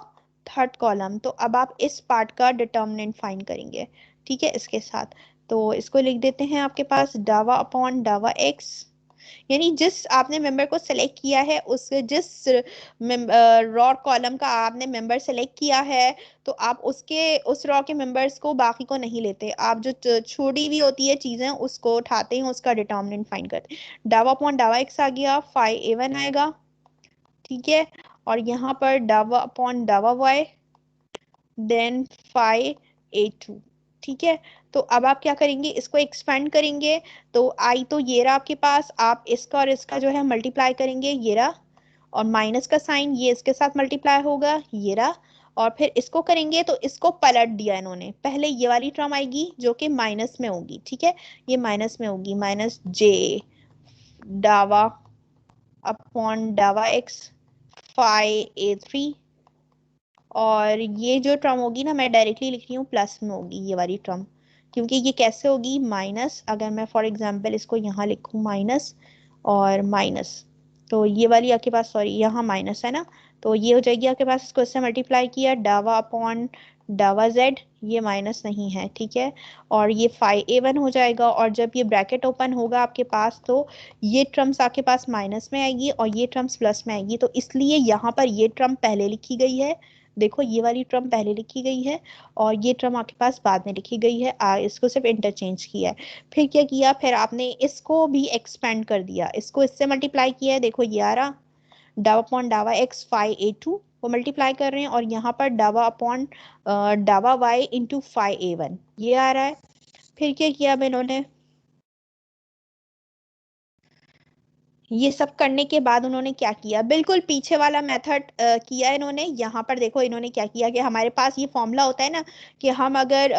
S1: थर्ड कॉलम, तो अब आप इस पार्ट का डिटर्मिनेंट फाइंड करेंगे। ठीक है, इसके साथ तो इसको लिख देते हैं आपके पास डावा अपॉन डावा एक्स, यानी जिस आपने मेंबर को सेलेक्ट किया है, उस जिस रॉ कॉलम का आपने मेंबर सेलेक्ट किया है, तो आप उसके उस रॉ के मेंबर्स को बाकी को नहीं लेते, आप जो छोड़ी हुई होती है चीजें उसको उठाते हैं, उसका डिटर्मिनेंट फाइंड करते हैं। डावा अपॉन डावा एक्स आ गया, फाइव a1 आएगा। ठीक है, और यहाँ पर डावा अपॉन डावा वाई, देन फाइव a2। ठीक है, तो अब आप क्या करेंगे, इसको एक्सपेंड करेंगे, तो आई तो ये रहा आपके पास, आप इसका और इसका जो है मल्टीप्लाई करेंगे, ये रहा, और माइनस का साइन ये इसके साथ मल्टीप्लाई होगा, ये रहा, और फिर इसको करेंगे तो इसको पलट दिया इन्होंने, पहले ये वाली टर्म आएगी जो कि माइनस में होगी। ठीक है, ये माइनस में होगी, माइनस जे डावा अपॉन डावा एक्स फाइव a3, और ये जो टर्म होगी ना, मैं डायरेक्टली लिख रही हूँ प्लस में होगी ये वाली टर्म, क्योंकि ये कैसे होगी, माइनस, अगर मैं फॉर एग्जांपल इसको यहाँ लिखूँ माइनस और माइनस, तो ये वाली आपके पास, सॉरी यहाँ माइनस है ना, तो ये हो जाएगी आपके पास, इसको इससे मल्टीप्लाई किया, डावा अपॉन डावा जेड, ये माइनस नहीं है, ठीक है, और ये फाई A1 हो जाएगा। और जब ये ब्रैकेट ओपन होगा आपके पास तो ये टर्म्स आपके पास माइनस में आएगी और ये टर्म्स प्लस में आएगी, तो इसलिए यहाँ पर ये टर्म पहले लिखी गई है, देखो ये वाली टर्म पहले लिखी गई है और ये टर्म आपके पास बाद में लिखी गई है, इसको सिर्फ इंटरचेंज किया है। फिर क्या किया, फिर आपने इसको भी एक्सपेंड कर दिया, इसको इससे मल्टीप्लाई किया है, देखो ये आ रहा, डावा अपॉन डावा एक्स फाई A2 को मल्टीप्लाई कर रहे हैं, और यहाँ पर डावा अपॉन डावा वाई इंटू फाई A1 ये आ रहा है। फिर क्या किया अब इन्होंने, ये सब करने के बाद उन्होंने क्या किया, बिल्कुल पीछे वाला मेथड किया इन्होंने। यहाँ पर देखो इन्होंने क्या किया कि हमारे पास ये फॉर्मूला होता है ना कि हम अगर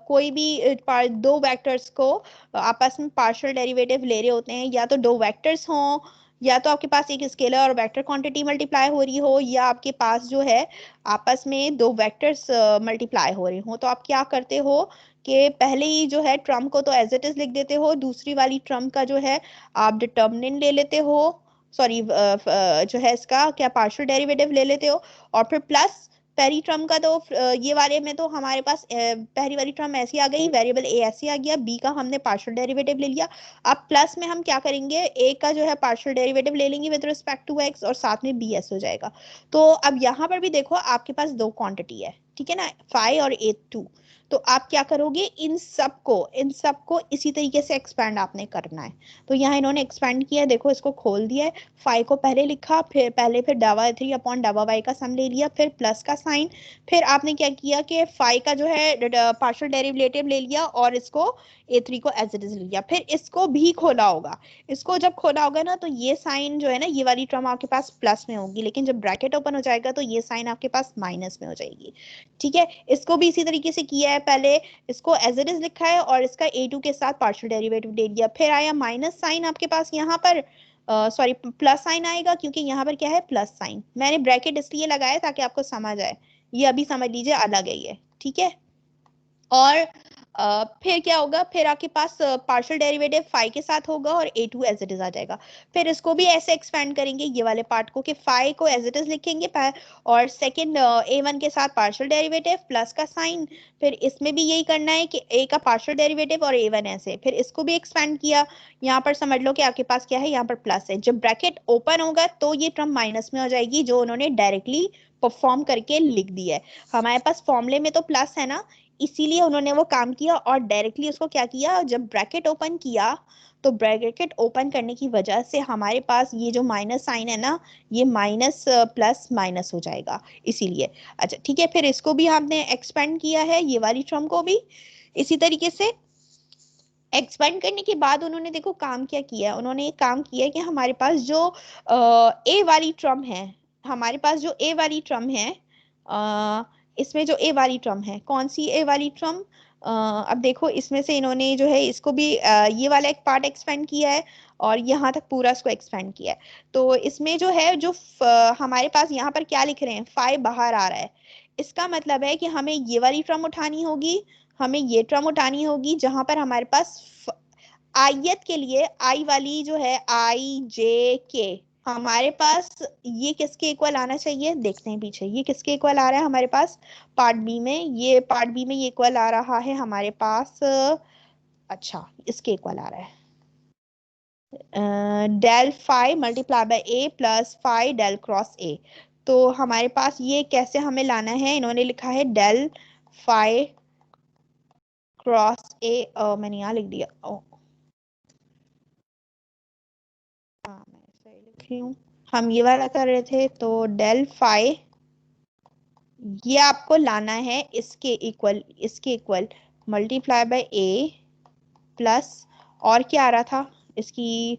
S1: कोई भी दो वेक्टर्स को आपस में पार्शियल डेरिवेटिव ले रहे होते हैं, या तो दो वेक्टर्स हों, या तो आपके पास एक स्केलर और वेक्टर क्वांटिटी मल्टीप्लाई हो रही हो, या आपके पास जो है आपस में दो वेक्टर्स मल्टीप्लाई हो रहे हो, तो आप क्या करते हो कि पहले ही जो है ट्रम को तो एज इट इज लिख देते हो, दूसरी वाली ट्रम का जो है आप डिटर्मिनेंट ले लेते हो, सॉरी जो है इसका क्या पार्शियल डेरिवेटिव ले लेते हो, और फिर प्लस पहली टर्म का तो ये वाले में तो हमारे पास पहली वाली टर्म ऐसी आ गई, वेरिएबल ए ऐसी आ गया, बी का हमने पार्शियल डेरिवेटिव ले लिया। अब प्लस में हम क्या करेंगे, ए का जो है पार्शियल डेरिवेटिव ले लेंगे विद रिस्पेक्ट टू एक्स, और साथ में बी एस हो जाएगा। तो अब यहाँ पर भी देखो आपके पास दो क्वांटिटी है, ठीक है ना, फाई और A2, तो आप क्या करोगे, इन सबको इसी तरीके से एक्सपैंड आपने करना है। तो यहाँ इन्होंने एक्सपैंड किया है, देखो इसको खोल दिया है, फाई को पहले लिखा, फिर डावा 3 अपॉन डावा वाई का सम ले लिया, फिर प्लस का साइन, फिर आपने क्या किया कि फाई का जो है पार्शियल डेरिवेटिव ले लिया और इसको A3 को एज इट इज लिया, फिर इसको भी खोला होगा। इसको जब खोला होगा ना तो ये साइन जो है ना, ये वाली टर्म आपके पास प्लस में होगी, लेकिन जब ब्रैकेट ओपन हो जाएगा तो ये साइन आपके पास माइनस में हो जाएगी, ठीक है। इसको भी इसी तरीके से किया है, पहले इसको एज इट इज लिखा है और इसका A2 के साथ पार्शियल डेरिवेटिव ले लिया, फिर आया माइनस साइन आपके पास यहाँ पर, सॉरी प्लस साइन आएगा, क्योंकि यहाँ पर क्या है प्लस साइन, मैंने ब्रैकेट इसलिए लगाया ताकि आपको समझ आए, ये अभी समझ लीजिए अलग है ये, ठीक है। और फिर क्या होगा, फिर आपके पास पार्शियल डेरिवेटिव फाई के साथ होगा और A2 एज इट इज आ जाएगा। फिर इसको भी ऐसे एक्सपेंड करेंगे ये वाले पार्ट को कि फाई को एज इट इज लिखेंगे, और सेकंड A1 के साथ पार्शियल डेरिवेटिव प्लस का साइन, फिर इसमें भी यही करना है कि A का पार्शियल डेरिवेटिव और A1 ऐसे, फिर इसको भी एक्सपेंड किया। यहाँ पर समझ लो कि आपके पास क्या है, यहाँ पर प्लस है, जब ब्रैकेट ओपन होगा तो ये टर्म माइनस में हो जाएगी, जो उन्होंने डायरेक्टली परफॉर्म करके लिख दिया है। हमारे पास फॉर्मूले में तो प्लस है ना, इसीलिए उन्होंने वो काम किया और डायरेक्टली उसको क्या किया, जब ब्रैकेट ओपन किया तो ब्रैकेट ओपन करने की वजह से हमारे पास ये जो माइनस साइन है ना, ये माइनस प्लस माइनस हो जाएगा, इसीलिए। अच्छा ठीक है, फिर इसको भी हमने एक्सपेंड किया है, ये वाली टर्म को भी इसी तरीके से एक्सपेंड करने के बाद उन्होंने देखो काम क्या किया, उन्होंने एक काम किया कि हमारे पास जो ए वाली टर्म है, हमारे पास जो ए वाली टर्म है, इसमें जो ए वाली टर्म है, कौन सी ए वाली टर्म, अब देखो इसमें से इन्होंने जो है इसको भी ये वाला एक पार्ट एक्सपेंड किया है और यहाँ तक पूरा इसको एक्सपेंड किया है। तो इसमें जो है जो हमारे पास यहाँ पर क्या लिख रहे हैं, फाई बाहर आ रहा है, इसका मतलब है कि हमें ये वाली टर्म उठानी होगी, हमें ये टर्म उठानी होगी, जहां पर हमारे पास आयत के लिए आई वाली जो है IJK, हमारे पास ये किसके इक्वल आना चाहिए, देखते हैं पीछे ये किसके इक्वल आ रहा है हमारे पास पार्ट बी में, ये पार्ट बी में ये इक्वल आ रहा है हमारे पास, अच्छा इसके इक्वल आ रहा है del phi multiply by A plus phi del cross A। तो हमारे पास ये कैसे हमें लाना है, इन्होंने लिखा है डेल फाई क्रॉस A, मैंने यहाँ लिख दिया, हाँ मैं सही लिख रही हूँ, हम ये वाला कर रहे थे, तो डेल फाई ये आपको लाना है इसके equal multiply by A plus, और क्या आ रहा था इसकी,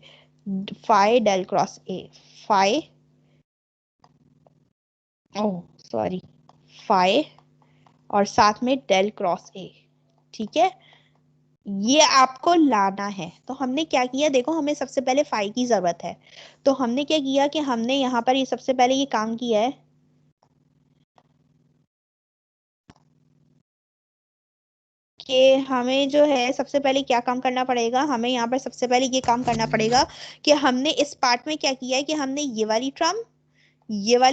S1: phi del cross A, phi, oh sorry, phi और साथ में डेल क्रॉस A, ठीक है, ये आपको लाना है। तो हमने क्या किया, देखो हमें सबसे पहले फाई की जरूरत है, तो हमने क्या किया कि हमने यहाँ पर ये सबसे पहले ये काम किया है कि हमें जो है सबसे पहले क्या काम करना पड़ेगा, हमें यहाँ पर सबसे पहले ये काम करना पड़ेगा कि हमने इस पार्ट में क्या किया है कि हमने ये वाली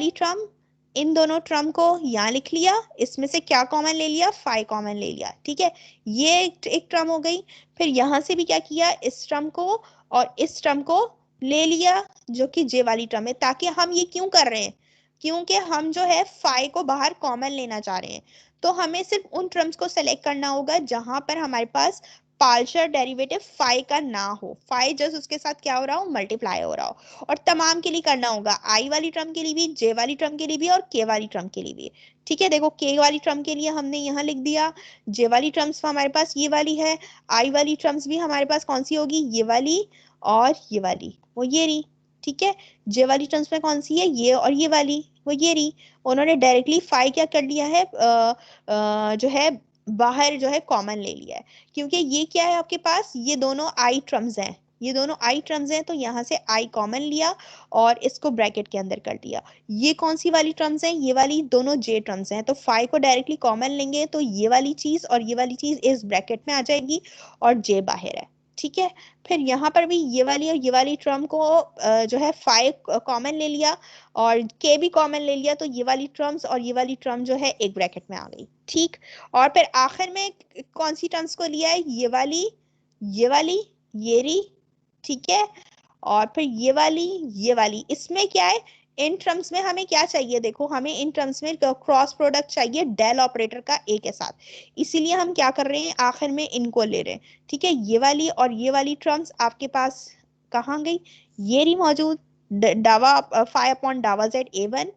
S1: टर्म इन दोनों टर्म को यहाँ लिख लिया, इसमें से क्या कॉमन ले लिया, फाइव कॉमन ले लिया, ठीक है, ये एक टर्म हो गई। फिर यहाँ से भी क्या किया, इस टर्म को और इस टर्म को ले लिया जो कि जे वाली टर्म है, ताकि हम ये क्यों कर रहे हैं, क्योंकि हम जो है फाइव को बाहर कॉमन लेना चाह रहे हैं। तो हमें सिर्फ उन टर्म्स को सेलेक्ट करना होगा जहां पर हमारे पास पार्शियल डेरिवेटिव फाइव का ना हो, फाइव जस्ट उसके साथ क्या हो रहा हो, मल्टीप्लाई हो रहा हो। और तमाम के लिए करना होगा, आई वाली टर्म के लिए भी, जे वाली टर्म के लिए भी और के वाली टर्म के लिए भी। ठीक है, देखो के वाली टर्म के लिए हमने यहाँ लिख दिया, जे वाली टर्म्स हमारे पास ये वाली है, आई वाली टर्म्स भी हमारे पास कौन सी होगी, ये वाली और ये वाली, वो ये रही। ठीक है, जे वाली टर्म्स में कौन सी है, ये और ये वाली, वो ये रही। उन्होंने डायरेक्टली फाइव क्या कर लिया है, जो है बाहर जो है कॉमन ले लिया है, क्योंकि ये क्या है आपके पास, ये दोनों आई टर्म्स हैं, ये दोनों आई टर्म्स हैं, तो यहाँ से आई कॉमन लिया और इसको ब्रैकेट के अंदर कर दिया। ये कौन सी वाली टर्म्स हैं, ये वाली दोनों जे टर्म्स हैं, तो फाइव को डायरेक्टली कॉमन लेंगे तो ये वाली चीज और ये वाली चीज इस ब्रैकेट में आ जाएगी और जे बाहर है। ठीक है, फिर यहाँ पर भी ये वाली और ये वाली टर्म को जो है फाइव कॉमन ले लिया और के भी कॉमन ले लिया, तो ये वाली टर्म्स और ये वाली टर्म जो है एक ब्रैकेट में आ गई। ठीक, और फिर आखिर में कौन सी टर्म्स को लिया है, ये वाली, ये वाली, ये रही। ठीक है, और फिर ये वाली, इसमें क्या है, इन टर्म्स में हमें क्या चाहिए, देखो हमें इन टर्म्स में क्रॉस प्रोडक्ट चाहिए डेल ऑपरेटर का ए के साथ, इसीलिए हम क्या कर रहे हैं, आखिर में इनको ले रहे हैं। ठीक है, ये वाली और ये वाली टर्म्स आपके पास कहाँ गई, ये रही मौजूद, डावा फाइव अपॉन डावा जेड ए वन।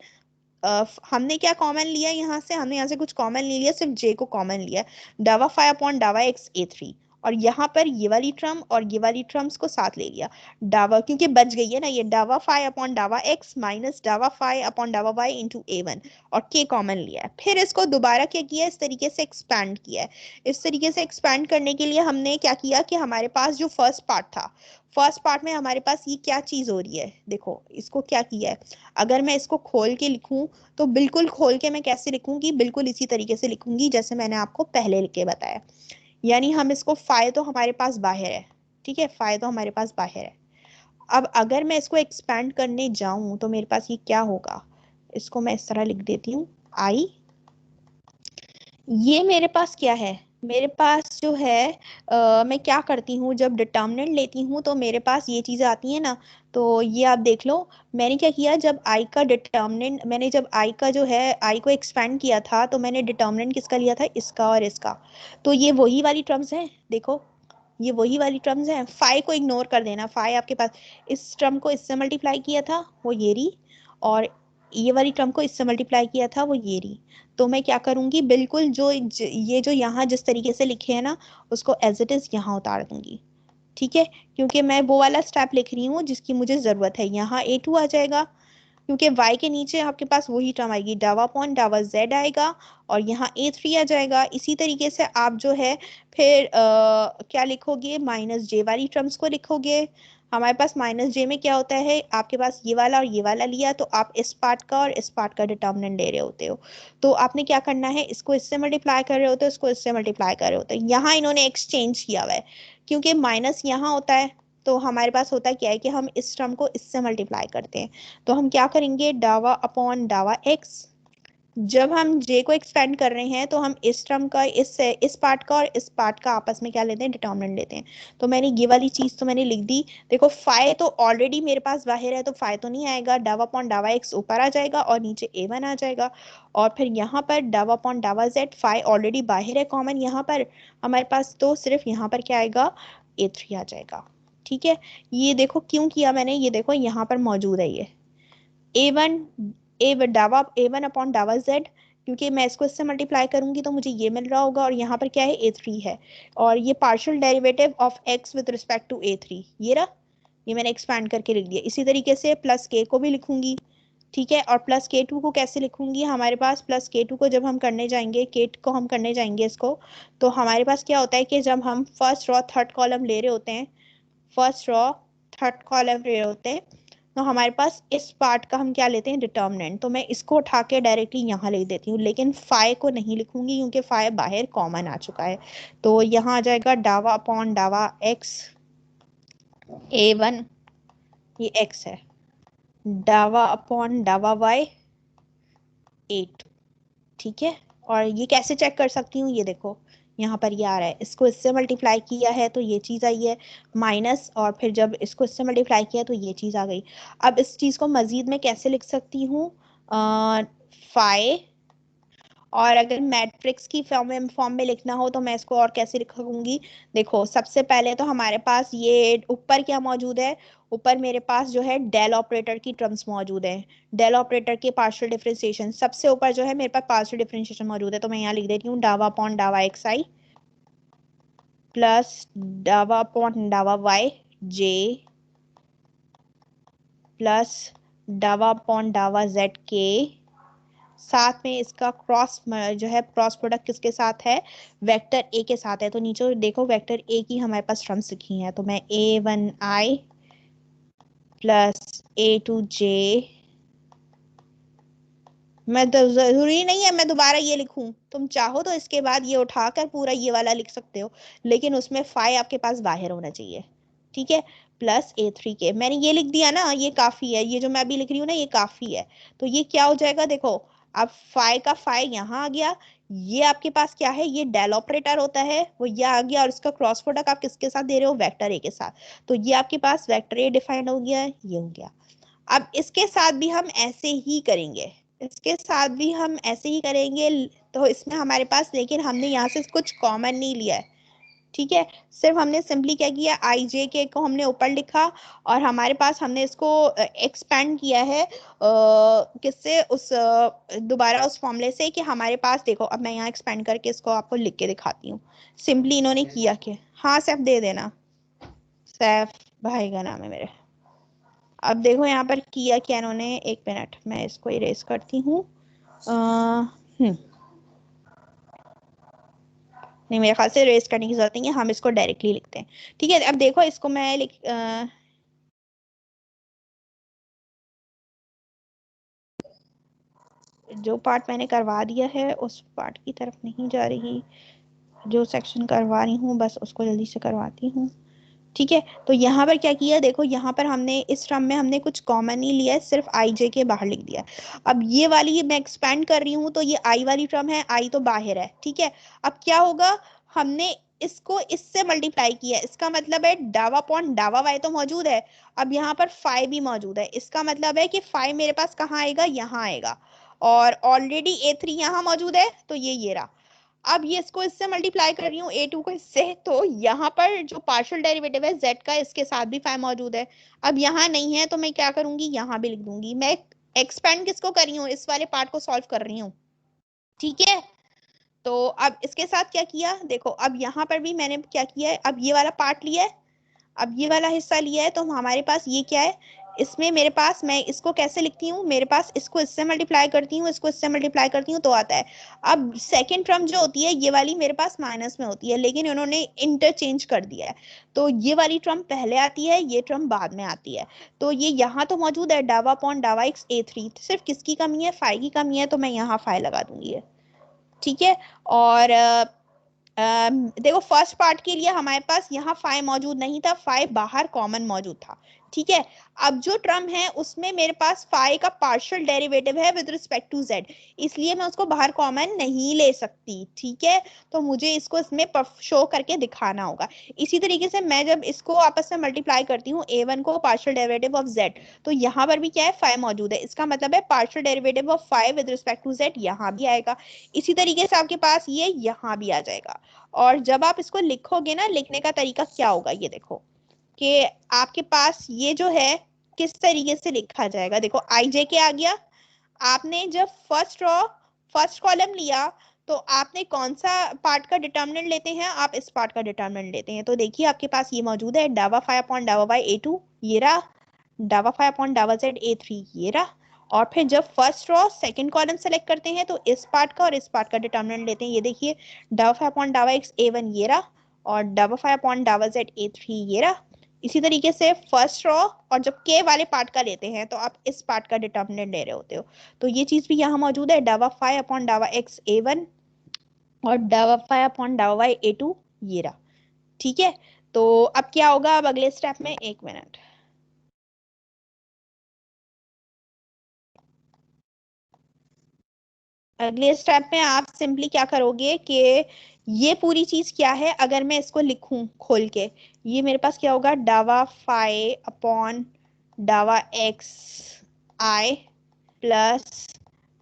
S1: हमने क्या कॉमन लिया यहाँ से, हमने यहाँ से कुछ कॉमन नहीं लिया, सिर्फ जे को कॉमन लिया, डावा फाइव अपॉन डावा एक्स ए थ्री। और यहाँ पर ये वाली टर्म और ये वाली टर्म्स को साथ ले लिया, डावा क्योंकि बच गई है ना, ये डावा फाइव अपॉन डावा एक्स माइनस डावा फाइव अपॉन डावा वाई इंटू ए वन, और के कॉमन लिया है। फिर इसको दोबारा क्या किया, इस तरीके से एक्सपैंड किया है। इस तरीके से एक्सपैंड करने के लिए हमने क्या किया कि हमारे पास जो फर्स्ट पार्ट था, फर्स्ट पार्ट में हमारे पास ये क्या चीज हो रही है, देखो इसको क्या किया है, अगर मैं इसको खोल के लिखूं तो बिल्कुल खोल के मैं कैसे लिखूंगी, बिल्कुल इसी तरीके से लिखूंगी जैसे मैंने आपको पहले लिख के बताया। यानी हम इसको फाइव तो हमारे पास बाहर है, ठीक है, फाइव तो हमारे पास बाहर है। अब अगर मैं इसको एक्सपैंड करने जाऊं तो मेरे पास ये क्या होगा, इसको मैं इस तरह लिख देती हूँ, आई, ये मेरे पास क्या है, मेरे पास जो है मैं क्या करती हूँ जब डिटर्मिनेंट लेती हूँ तो मेरे पास ये चीजें आती हैं ना, तो ये आप देख लो, मैंने क्या किया, जब आई का डिटर्मिनेंट, मैंने जब आई का जो है आई को एक्सपेंड किया था तो मैंने डिटर्मिनेंट किसका लिया था, इसका और इसका। तो ये वही वाली टर्म्स हैं, देखो ये वही वाली टर्म्स हैं, फाइव को इग्नोर कर देना, फाइव आपके पास, इस टर्म को इससे मल्टीप्लाई किया था वो ये रही, और ये वाली टर्म को इससे मल्टीप्लाई किया था वो ये रही। तो मैं क्या करूंगी, बिल्कुल जो ये जो यहाँ जिस तरीके से लिखे है ना, उसको एज इट इज यहाँ उतार दूंगी। ठीक है, क्योंकि मैं वो वाला स्टेप लिख रही हूँ जिसकी मुझे जरूरत है, यहाँ ए टू आ जाएगा, क्योंकि y के नीचे आपके पास वही टर्म आएगी, डावा पॉइंट डावा z आएगा, और यहाँ ए थ्री आ जाएगा। इसी तरीके से आप जो है फिर क्या लिखोगे, माइनस जे वाली टर्म्स को लिखोगे। हमारे पास माइनस जे में क्या होता है, आपके पास ये वाला और ये वाला लिया तो आप इस पार्ट का और इस पार्ट का डिटर्मिनेंट ले रहे होते हो, तो आपने क्या करना है, इसको इससे मल्टीप्लाई कर रहे होते हो, इसको इससे मल्टीप्लाई कर रहे होते हो। यहाँ इन्होंने एक्सचेंज किया हुआ है, क्योंकि माइनस यहाँ होता है तो हमारे पास होता क्या है कि हम इस टर्म को इससे मल्टीप्लाई करते हैं। तो हम क्या करेंगे, डावा अपॉन डावा एक्स, जब हम j को एक्सपेंड कर रहे हैं तो हम इस टर्म का इस पार्ट का और इस पार्ट का आपस में क्या लेते हैं, डिटर्मिनेंट लेते हैं। तो मैंने ये वाली चीज तो मैंने लिख दी, देखो फाइव तो ऑलरेडी मेरे पास बाहर है तो फाइव तो नहीं आएगा, डावा अपॉन डावा एक्स ऊपर आ जाएगा और नीचे ए वन आ जाएगा। और फिर यहाँ पर डावा अपॉन डावा जेड, फाइव ऑलरेडी बाहर है कॉमन यहाँ पर हमारे पास, तो सिर्फ यहाँ पर क्या आएगा, ए थ्री आ जाएगा। ठीक है, ये देखो क्यों किया मैंने, ये देखो यहाँ पर मौजूद है ये ए वन, डावा ए वन अपॉन डावा जेड, क्योंकि मैं इसको इससे मल्टीप्लाई करूंगी तो मुझे ये मिल रहा होगा, और यहाँ पर क्या है, ए थ्री है, और ये partial derivative of x with respect to a three, ये रहा, ये मैंने एक्सपैंड करके लिख दिया। इसी तरीके से प्लस के को भी लिखूंगी, ठीक है, और प्लस के टू को कैसे लिखूंगी, हमारे पास प्लस के टू को जब हम करने जाएंगे, के को हम करने जाएंगे इसको, तो हमारे पास क्या होता है कि जब हम फर्स्ट रो थर्ड कॉलम ले रहे होते हैं, फर्स्ट रो थर्ड कॉलम ले रहे होते हैं, तो हमारे पास इस पार्ट का हम क्या लेते हैं, डिटर्मिनेंट, तो मैं इसको उठा के डायरेक्टली यहाँ लिख देती हूँ, लेकिन फाइव को नहीं लिखूंगी क्योंकि फाइव बाहर कॉमन आ चुका है। तो यहाँ आ जाएगा डावा अपॉन डावा एक्स ए वन, ये एक्स है, डावा अपॉन डावा वाई A2, ठीक है। और ये कैसे चेक कर सकती हूँ, ये देखो यहाँ पर ये आ रहा है, इसको इससे मल्टीप्लाई किया है तो ये चीज आई है माइनस, और फिर जब इसको इससे मल्टीप्लाई किया तो ये चीज आ गई। अब इस चीज को मजीद में कैसे लिख सकती हूँ, फाइ, और अगर मैट्रिक्स की फॉर्म में लिखना हो तो मैं इसको और कैसे लिखूंगी। देखो सबसे पहले तो हमारे पास ये ऊपर क्या मौजूद है, ऊपर मेरे पास जो है डेल ऑपरेटर की टर्म्स मौजूद है, डेल ऑपरेटर के पार्शियल डिफरेंशिएशन सबसे ऊपर जो है मेरे पास पार्शियल डिफरेंशिएशन मौजूद है, तो मैं यहाँ लिख देती हूँ डावा अपॉन डावा एक्स आई प्लस डावा अपॉन डावा वाई जे प्लस डावा अपॉन डावा जेड के, साथ में इसका क्रॉस जो है क्रॉस प्रोडक्ट किसके साथ है, वेक्टर ए के साथ है। तो नीचे देखो वेक्टर ए की हमारे पास टर्म्स लिखी हैं, तो मैं A1I प्लस A2J, मैं तो जरूरी नहीं है मैं दोबारा ये लिखूं, तुम चाहो तो इसके बाद ये उठाकर पूरा ये वाला लिख सकते हो, लेकिन उसमें फाइ आपके पास बाहर होना चाहिए, ठीक है। प्लस A3K, मैंने ये लिख दिया ना, ये काफी है, ये जो मैं अभी लिख रही हूँ ना ये काफी है। तो ये क्या हो जाएगा, देखो अब फाइ का फाइ यहाँ आ गया, ये आपके पास क्या है, ये डेल ऑपरेटर होता है, वो ये आ गया, और इसका क्रॉस प्रोडक्ट आप किसके साथ दे रहे हो, वेक्टर ए के साथ, तो ये आपके पास वेक्टर ए डिफाइंड हो गया, ये हो गया। अब इसके साथ भी हम ऐसे ही करेंगे, इसके साथ भी हम ऐसे ही करेंगे, तो इसमें हमारे पास, लेकिन हमने यहाँ से कुछ कॉमन नहीं लिया है, ठीक है। सिर्फ हमने सिंपली क्या किया, आई जे के को हमने ऊपर लिखा, और हमारे पास हमने इसको एक्सपेंड किया है किससे, उस दोबारा उस फॉर्मूले से, कि हमारे पास देखो, अब मैं यहाँ एक्सपेंड करके इसको आपको लिख के दिखाती हूँ। सिंपली इन्होंने किया क्या, हाँ सैफ दे देना, सैफ भाई का नाम है मेरे। अब देखो यहाँ पर किया क्या इन्होंने, एक मिनट मैं इसको इरेज करती हूँ, नहीं मेरे ख्याल से इरेज करने की जरूरत नहीं है, हम इसको डायरेक्टली लिखते हैं, ठीक है। अब देखो इसको मैं जो पार्ट मैंने करवा दिया है उस पार्ट की तरफ नहीं जा रही, जो सेक्शन करवा रही हूँ बस उसको जल्दी से करवाती हूँ, ठीक है। तो यहाँ पर क्या किया, देखो यहाँ पर हमने इस टर्म में हमने कुछ कॉमन नहीं लिया है, सिर्फ आई जे के बाहर लिख दिया है। अब ये वाली मैं एक्सपेंड कर रही हूँ, तो ये आई वाली टर्म है, आई तो बाहर है, ठीक है। अब क्या होगा, हमने इसको इससे मल्टीप्लाई किया है, इसका मतलब है डावा अपॉन डावा वाई तो मौजूद है, अब यहाँ पर फाइ भी मौजूद है, इसका मतलब है कि फाइ मेरे पास कहाँ आएगा, यहाँ आएगा, और ऑलरेडी A3 यहाँ मौजूद है, तो ये रहा। अब ये इसको इससे मल्टीप्लाई कर रही हूँ A2 को इससे, तो यहाँ पर जो पार्शियल डेरिवेटिव है z का, इसके साथ भी फाइ मौजूद है। अब यहाँ नहीं है तो मैं क्या करूंगी, यहाँ भी लिख दूंगी, मैं एक्सपेंड किसको कर रही हूँ, इस वाले पार्ट को सॉल्व कर रही हूँ, ठीक है। तो अब इसके साथ क्या किया, देखो अब यहाँ पर भी मैंने क्या किया है, अब ये वाला पार्ट लिया है, अब ये वाला हिस्सा लिया है, तो हमारे पास ये क्या है, इसमें मेरे पास, मैं इसको कैसे लिखती हूँ, मेरे पास इसको इससे मल्टीप्लाई करती हूँ, इसको इससे मल्टीप्लाई करती हूँ तो आता है। अब सेकंड टर्म जो होती है ये वाली मेरे पास माइनस में होती है, लेकिन इन्होंने इंटरचेंज कर दिया है, तो ये वाली टर्म पहले आती है, ये टर्म बाद में आती है। तो ये यहाँ तो मौजूद है डावा अपॉन डावा एक्स A3, सिर्फ किसकी कमी है, फाइ की कमी है, तो मैं यहाँ फाइ लगा दूंगी, ठीक है। और देखो फर्स्ट पार्ट के लिए हमारे पास यहाँ फाइ मौजूद नहीं था, फाइ बाहर कॉमन मौजूद था, ठीक है। अब जो टर्म है उसमें मेरे पास फाइ का पार्शियल डेरिवेटिव है विद रिस्पेक्ट टू z, इसलिए मैं उसको बाहर कॉमन नहीं ले सकती, ठीक है। तो मुझे इसको इसमें शो करके दिखाना होगा। इसी तरीके से मैं जब इसको आपस में मल्टीप्लाई करती हूँ A1 को पार्शियल डेरिवेटिव ऑफ z, तो यहाँ पर भी क्या है, फाइ मौजूद है, इसका मतलब है partial derivative of phi with respect to z यहाँ भी आएगा। इसी तरीके से आपके पास ये यहाँ भी आ जाएगा। और जब आप इसको लिखोगे ना, लिखने का तरीका क्या होगा, ये देखो कि आपके पास ये जो है किस तरीके से लिखा जाएगा, देखो आई जे के आ गया, आपने जब फर्स्ट कॉलम लिया तो आपने कौन सा पार्ट का डिटर्मिनेंट लेते हैं, आप इस पार्ट का डिटर्मिनेंट लेते हैं, तो देखिए आपके पास ये मौजूद है डावा फाइ अपॉन डावा वाई A2, ये रहा, डावा फाइ अपॉन डावा जेड A3, ये रहा। और फिर जब first row second column select करते हैं तो इस पार्ट का और इस पार्ट का डिटर्मिनेंट लेते हैं, ये देखिए डावा फाइ अपॉन डावा एक्स A1, ये रहा, और डावा फाइ अपॉन डावा जेड A3, ये रहा। इसी तरीके से फर्स्ट रो और जब के वाले पार्ट का लेते हैं तो आप इस पार्ट का डिटर्मिनेंट ले रहे होते हो, तो ये चीज भी यहाँ मौजूद है, डावा फाइ अपॉन डावा एक्स A1 और डावा फाइ अपॉन डावा वाई A2, ये रहा, ठीक है। तो अब क्या होगा, अब अगले स्टेप में, एक मिनट, अगले स्टेप में आप सिंपली क्या करोगे कि ये पूरी चीज क्या है, अगर मैं इसको लिखूं खोल के, ये मेरे पास क्या होगा, डावा फाई अपॉन डावा एक्स आई प्लस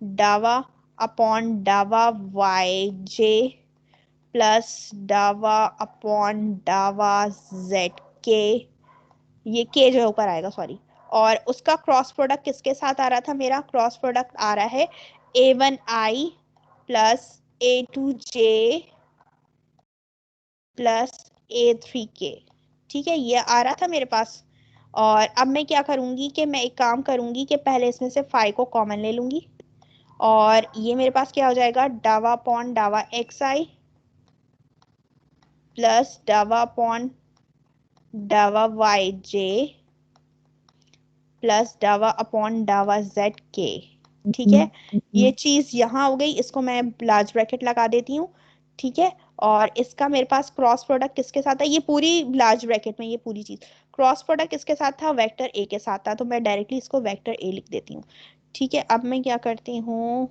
S1: डावा अपॉन डावा वाई जे प्लस डावा अपॉन डावा जेड के, ये के जो है ऊपर आएगा सॉरी, और उसका क्रॉस प्रोडक्ट किसके साथ आ रहा था, मेरा क्रॉस प्रोडक्ट आ रहा है a1i plus a2j plus a3k, ठीक है, ये आ रहा था मेरे पास। और अब मैं क्या करूंगी कि मैं एक काम करूंगी कि पहले इसमें से फाई को कॉमन ले लूंगी, और ये मेरे पास क्या हो जाएगा, डावा अपॉन डावा एक्स आई प्लस डावा अपॉन डावा वाई जे प्लस डावा अपॉन डावा जेड के, ठीक है, ये चीज यहाँ हो गई, इसको मैं लार्ज ब्रैकेट लगा देती हूँ, ठीक है। और इसका मेरे पास क्रॉस प्रोडक्ट किसके साथ है, ये पूरी लार्ज ब्रैकेट में ये पूरी चीज क्रॉस प्रोडक्ट किसके साथ था, वेक्टर ए के साथ था, तो मैं डायरेक्टली इसको वेक्टर ए लिख देती हूँ, ठीक है। अब मैं क्या करती हूँ,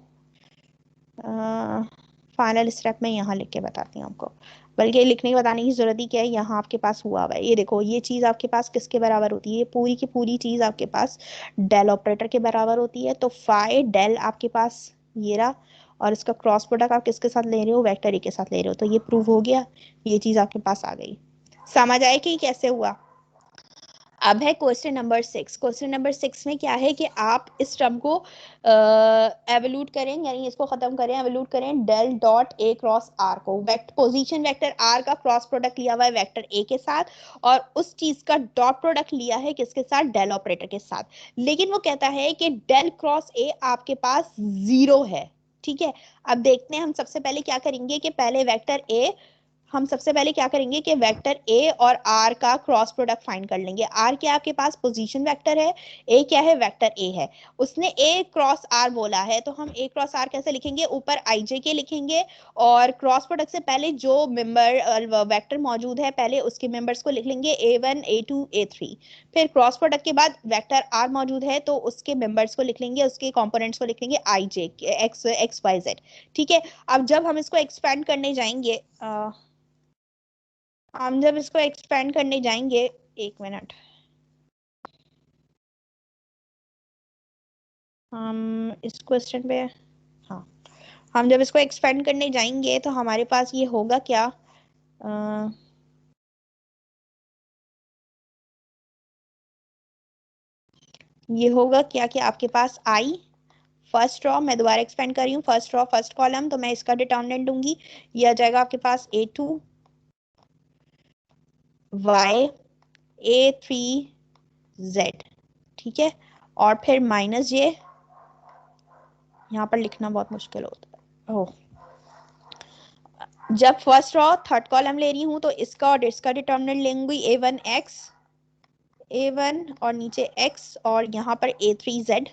S1: फाइनल स्टेप में यहाँ लिख के बताती हूँ आपको, बल्कि लिखने के बताने की जरूरत ही क्या है, यहाँ आपके पास हुआ हुआ है, ये देखो, ये चीज आपके पास किसके बराबर होती है, ये पूरी की पूरी चीज आपके पास डेल ऑपरेटर के बराबर होती है, तो फाई डेल आपके पास ये रहा, और इसका क्रॉस प्रोडक्ट आप किसके साथ ले रहे हो, वेक्टर ए के साथ ले रहे हो, तो ये प्रूव हो गया, ये चीज आपके पास आ गई। समझ आए कि कैसे हुआ। अब है क्वेश्चन नंबर 6। क्वेश्चन नंबर 6 में क्या है कि आप इस टर्म को एवोल्यूट करें, यानी इसको खत्म करें, एवोल्यूट करें del dot a cross r को, पोजीशन वेक्टर आर का क्रॉस प्रोडक्ट लिया हुआ है वेक्टर ए के साथ, और उस चीज का डॉट प्रोडक्ट लिया है किसके साथ, डेल ऑपरेटर के साथ, लेकिन वो कहता है कि डेल क्रॉस ए आपके पास 0 है, ठीक है। अब देखते हैं, हम सबसे पहले क्या करेंगे कि पहले वेक्टर ए, हम सबसे पहले क्या करेंगे कि वेक्टर ए और आर का क्रॉस प्रोडक्ट फाइंड कर लेंगे। आर क्या आपके पास पोजीशन वेक्टर है, ए क्या है, वेक्टर ए है, उसने ए क्रॉस आर बोला है, तो हम ए क्रॉस आर कैसे लिखेंगे, ऊपर आई जे के लिखेंगे, और क्रॉस प्रोडक्ट से पहले जो मेंबर वेक्टर मौजूद है पहले उसके मेंबर्स को लिख लेंगे, a1 a2 a3, फिर क्रॉस प्रोडक्ट के बाद वेक्टर आर मौजूद है तो उसके मेंबर्स को लिख लेंगे, उसके कंपोनेंट्स को लिख लेंगे आई जे एक्स एक्स वाई जेड, ठीक है। अब जब हम इसको एक्सपेंड करने जाएंगे, हम जब इसको एक्सपेंड करने जाएंगे, एक मिनट, हम इस क्वेश्चन पे, हाँ, हम जब इसको एक्सपेंड करने जाएंगे तो हमारे पास ये होगा क्या, ये होगा क्या कि आपके पास आई फर्स्ट रॉ, मैं दोबारा एक्सपेंड कर रही हूँ, फर्स्ट रॉ फर्स्ट कॉलम, तो मैं इसका डिटर्मिनेंट दूंगी, ये आ जाएगा आपके पास a2 y a3 z, ठीक है, और फिर माइनस जे, यहाँ पर लिखना बहुत मुश्किल होता है, ओह, जब फर्स्ट रॉ थर्ड कॉलम ले रही हूँ तो इसका और इसका डिटर्मिनेंट लेंगी a1 और नीचे x और यहाँ पर a3z,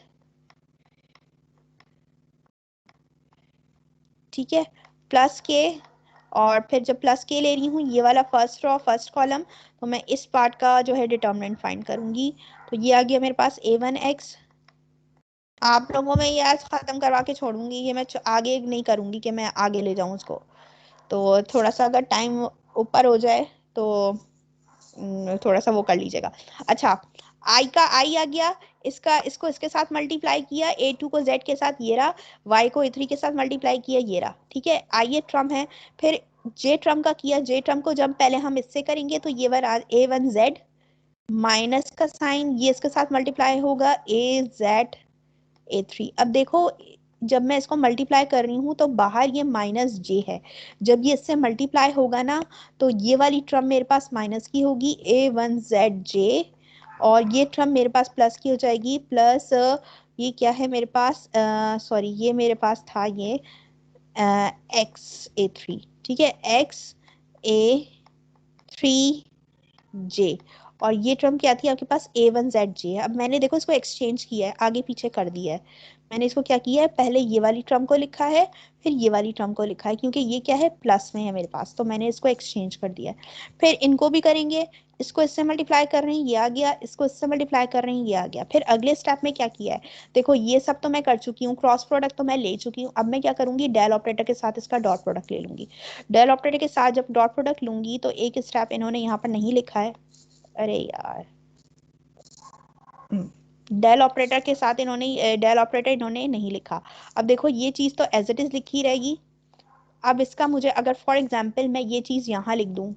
S1: ठीक है, प्लस के, और फिर जब प्लस के ले रही हूँ ये वाला फर्स्ट रॉ फर्स्ट कॉलम, तो मैं इस पार्ट का जो है डिटर्मिनेंट फाइंड करूंगी, तो ये आ गया मेरे पास a1x, आप लोगों में ये आज खत्म करवा के छोड़ूंगी, ये मैं आगे नहीं करूंगी कि मैं आगे ले जाऊं उसको, तो थोड़ा सा अगर टाइम ऊपर हो जाए तो थोड़ा सा वो कर लीजिएगा। अच्छा, आई का आई आ गया, इसका इसको इसके साथ मल्टीप्लाई किया, a2 को z के साथ ये रहा, y को a3 के साथ मल्टीप्लाई किया ये रहा, ठीक है, आई ये ट्रम है, फिर j ट्रम का किया, j ट्रम को जब पहले हम इससे करेंगे तो ये वाला a1z माइनस का साइन, ये इसके साथ मल्टीप्लाई होगा az a3, अब देखो जब मैं इसको मल्टीप्लाई कर रही हूँ तो बाहर ये माइनस जे है, जब ये इससे मल्टीप्लाई होगा ना तो ये वाली टर्म मेरे पास माइनस की होगी a1zj, और ये टर्म मेरे पास प्लस की हो जाएगी, प्लस ये क्या है मेरे पास, सॉरी ये मेरे पास था ये एक्स a3, ठीक है, एक्स a3 जे, और ये टर्म क्या थी आपके पास A1ZJ है। अब मैंने देखो इसको एक्सचेंज किया है, आगे पीछे कर दिया है। मैंने इसको क्या किया है, पहले ये वाली टर्म को लिखा है, फिर ये वाली टर्म को लिखा है, क्योंकि ये क्या है प्लस में है मेरे पास, तो मैंने इसको एक्सचेंज कर दिया है। फिर इनको भी करेंगे, इसको इससे मल्टीप्लाई कर रहे हैं ये आ गया, इसको इससे मल्टीप्लाई कर रहे हैं ये आ गया। फिर अगले स्टेप में क्या किया है, देखो ये सब तो मैं कर चुकी हूँ, क्रॉस प्रोडक्ट तो मैं ले चुकी हूँ। अब मैं क्या करूंगी, डेल ऑपरेटर के साथ इसका डॉट प्रोडक्ट ले लूंगी। डेल ऑपरेटर के साथ जब डॉट प्रोडक्ट लूंगी तो एक स्टेप इन्होंने यहाँ पर नहीं लिखा है, अरे यार, डेल ऑपरेटर के साथ इन्होंने डेल ऑपरेटर इन्होंने नहीं लिखा। अब देखो ये चीज तो एज इट इज लिखी रहेगी। अब इसका मुझे अगर फॉर एग्जाम्पल मैं ये चीज यहाँ लिख दूं,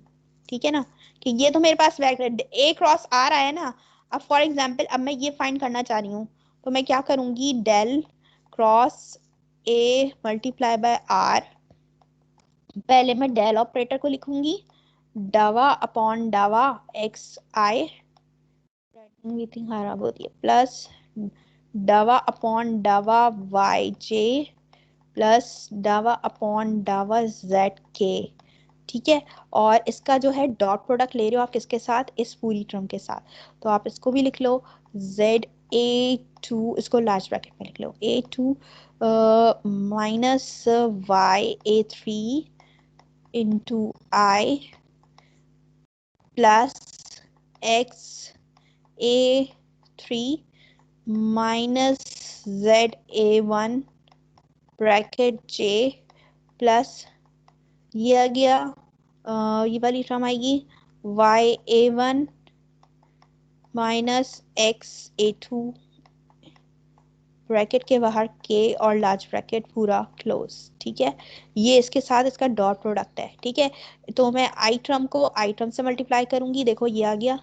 S1: ठीक है ना, कि ये तो मेरे पास ए क्रॉस आर आया ना। अब फॉर एग्जाम्पल अब मैं ये फाइंड करना चाह रही हूँ, तो मैं क्या करूंगी, del cross a multiply by r, पहले मैं डेल ऑपरेटर को लिखूंगी, डावा अपॉन डावा एक्स आई खराब होती है, प्लस डावा अपॉन डावा वाई जे प्लस डावा अपॉन डावा जेड के, ठीक है। और इसका जो है डॉट प्रोडक्ट ले रहे हो आप किसके साथ, इस पूरी टर्म के साथ, तो आप इसको भी लिख लो ZA2, इसको लार्ज ब्रैकेट में लिख लो, A2 minus YA3 into I plus XA3 minus ZA1 bracket J plus ये आ गया, ये वाली टर्म आएगी YA1 माइनस XA2 ब्रैकेट के बाहर K और लार्ज ब्रैकेट पूरा क्लोज, ठीक है। ये इसके साथ इसका डॉट प्रोडक्ट है, ठीक है। तो मैं आई टर्म को आई टर्म से मल्टीप्लाई करूंगी, देखो ये आ गया,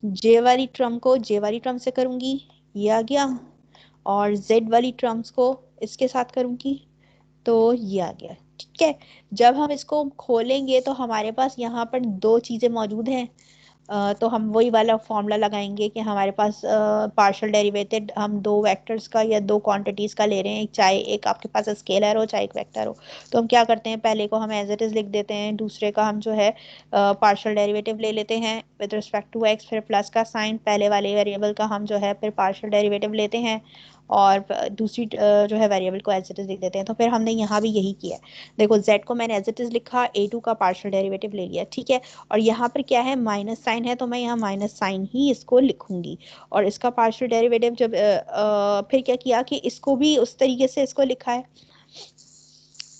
S1: जे वाली टर्म को जे वाली टर्म से करूंगी, ये आ गया, और जेड वाली टर्म्स को इसके साथ करूंगी, तो ये आ गया, ठीक है। जब हम इसको खोलेंगे तो हमारे पास यहाँ पर दो चीजें मौजूद हैं। तो हम वही वाला फॉर्मूला लगाएंगे कि हमारे पास पार्शियल डेरिवेटेड हम दो वेक्टर्स का या दो क्वांटिटीज का ले रहे हैं, चाहे एक आपके पास स्केलर हो चाहे एक वेक्टर हो। तो हम क्या करते हैं, पहले को हम एज इट इज लिख देते हैं, दूसरे का हम जो है पार्शियल डेरिवेटिव ले लेते हैं विद रिस्पेक्ट टू एक्स, फिर प्लस का साइन, पहले वाले वेरिएबल का हम जो है फिर पार्शियल डेरिवेटिव लेते हैं, और दूसरी जो है वेरिएबल को एज इट इज लिख देते हैं। तो फिर हमने यहाँ भी यही किया है। देखो z को मैंने एज इट इज लिखा, A2 का पार्शियल डेरिवेटिव ले लिया, ठीक है। और यहाँ पर क्या है, माइनस साइन है, तो मैं यहाँ माइनस साइन ही इसको लिखूंगी। और इसका पार्शियल डेरिवेटिव जब फिर क्या किया कि इसको भी उस तरीके से इसको लिखा है।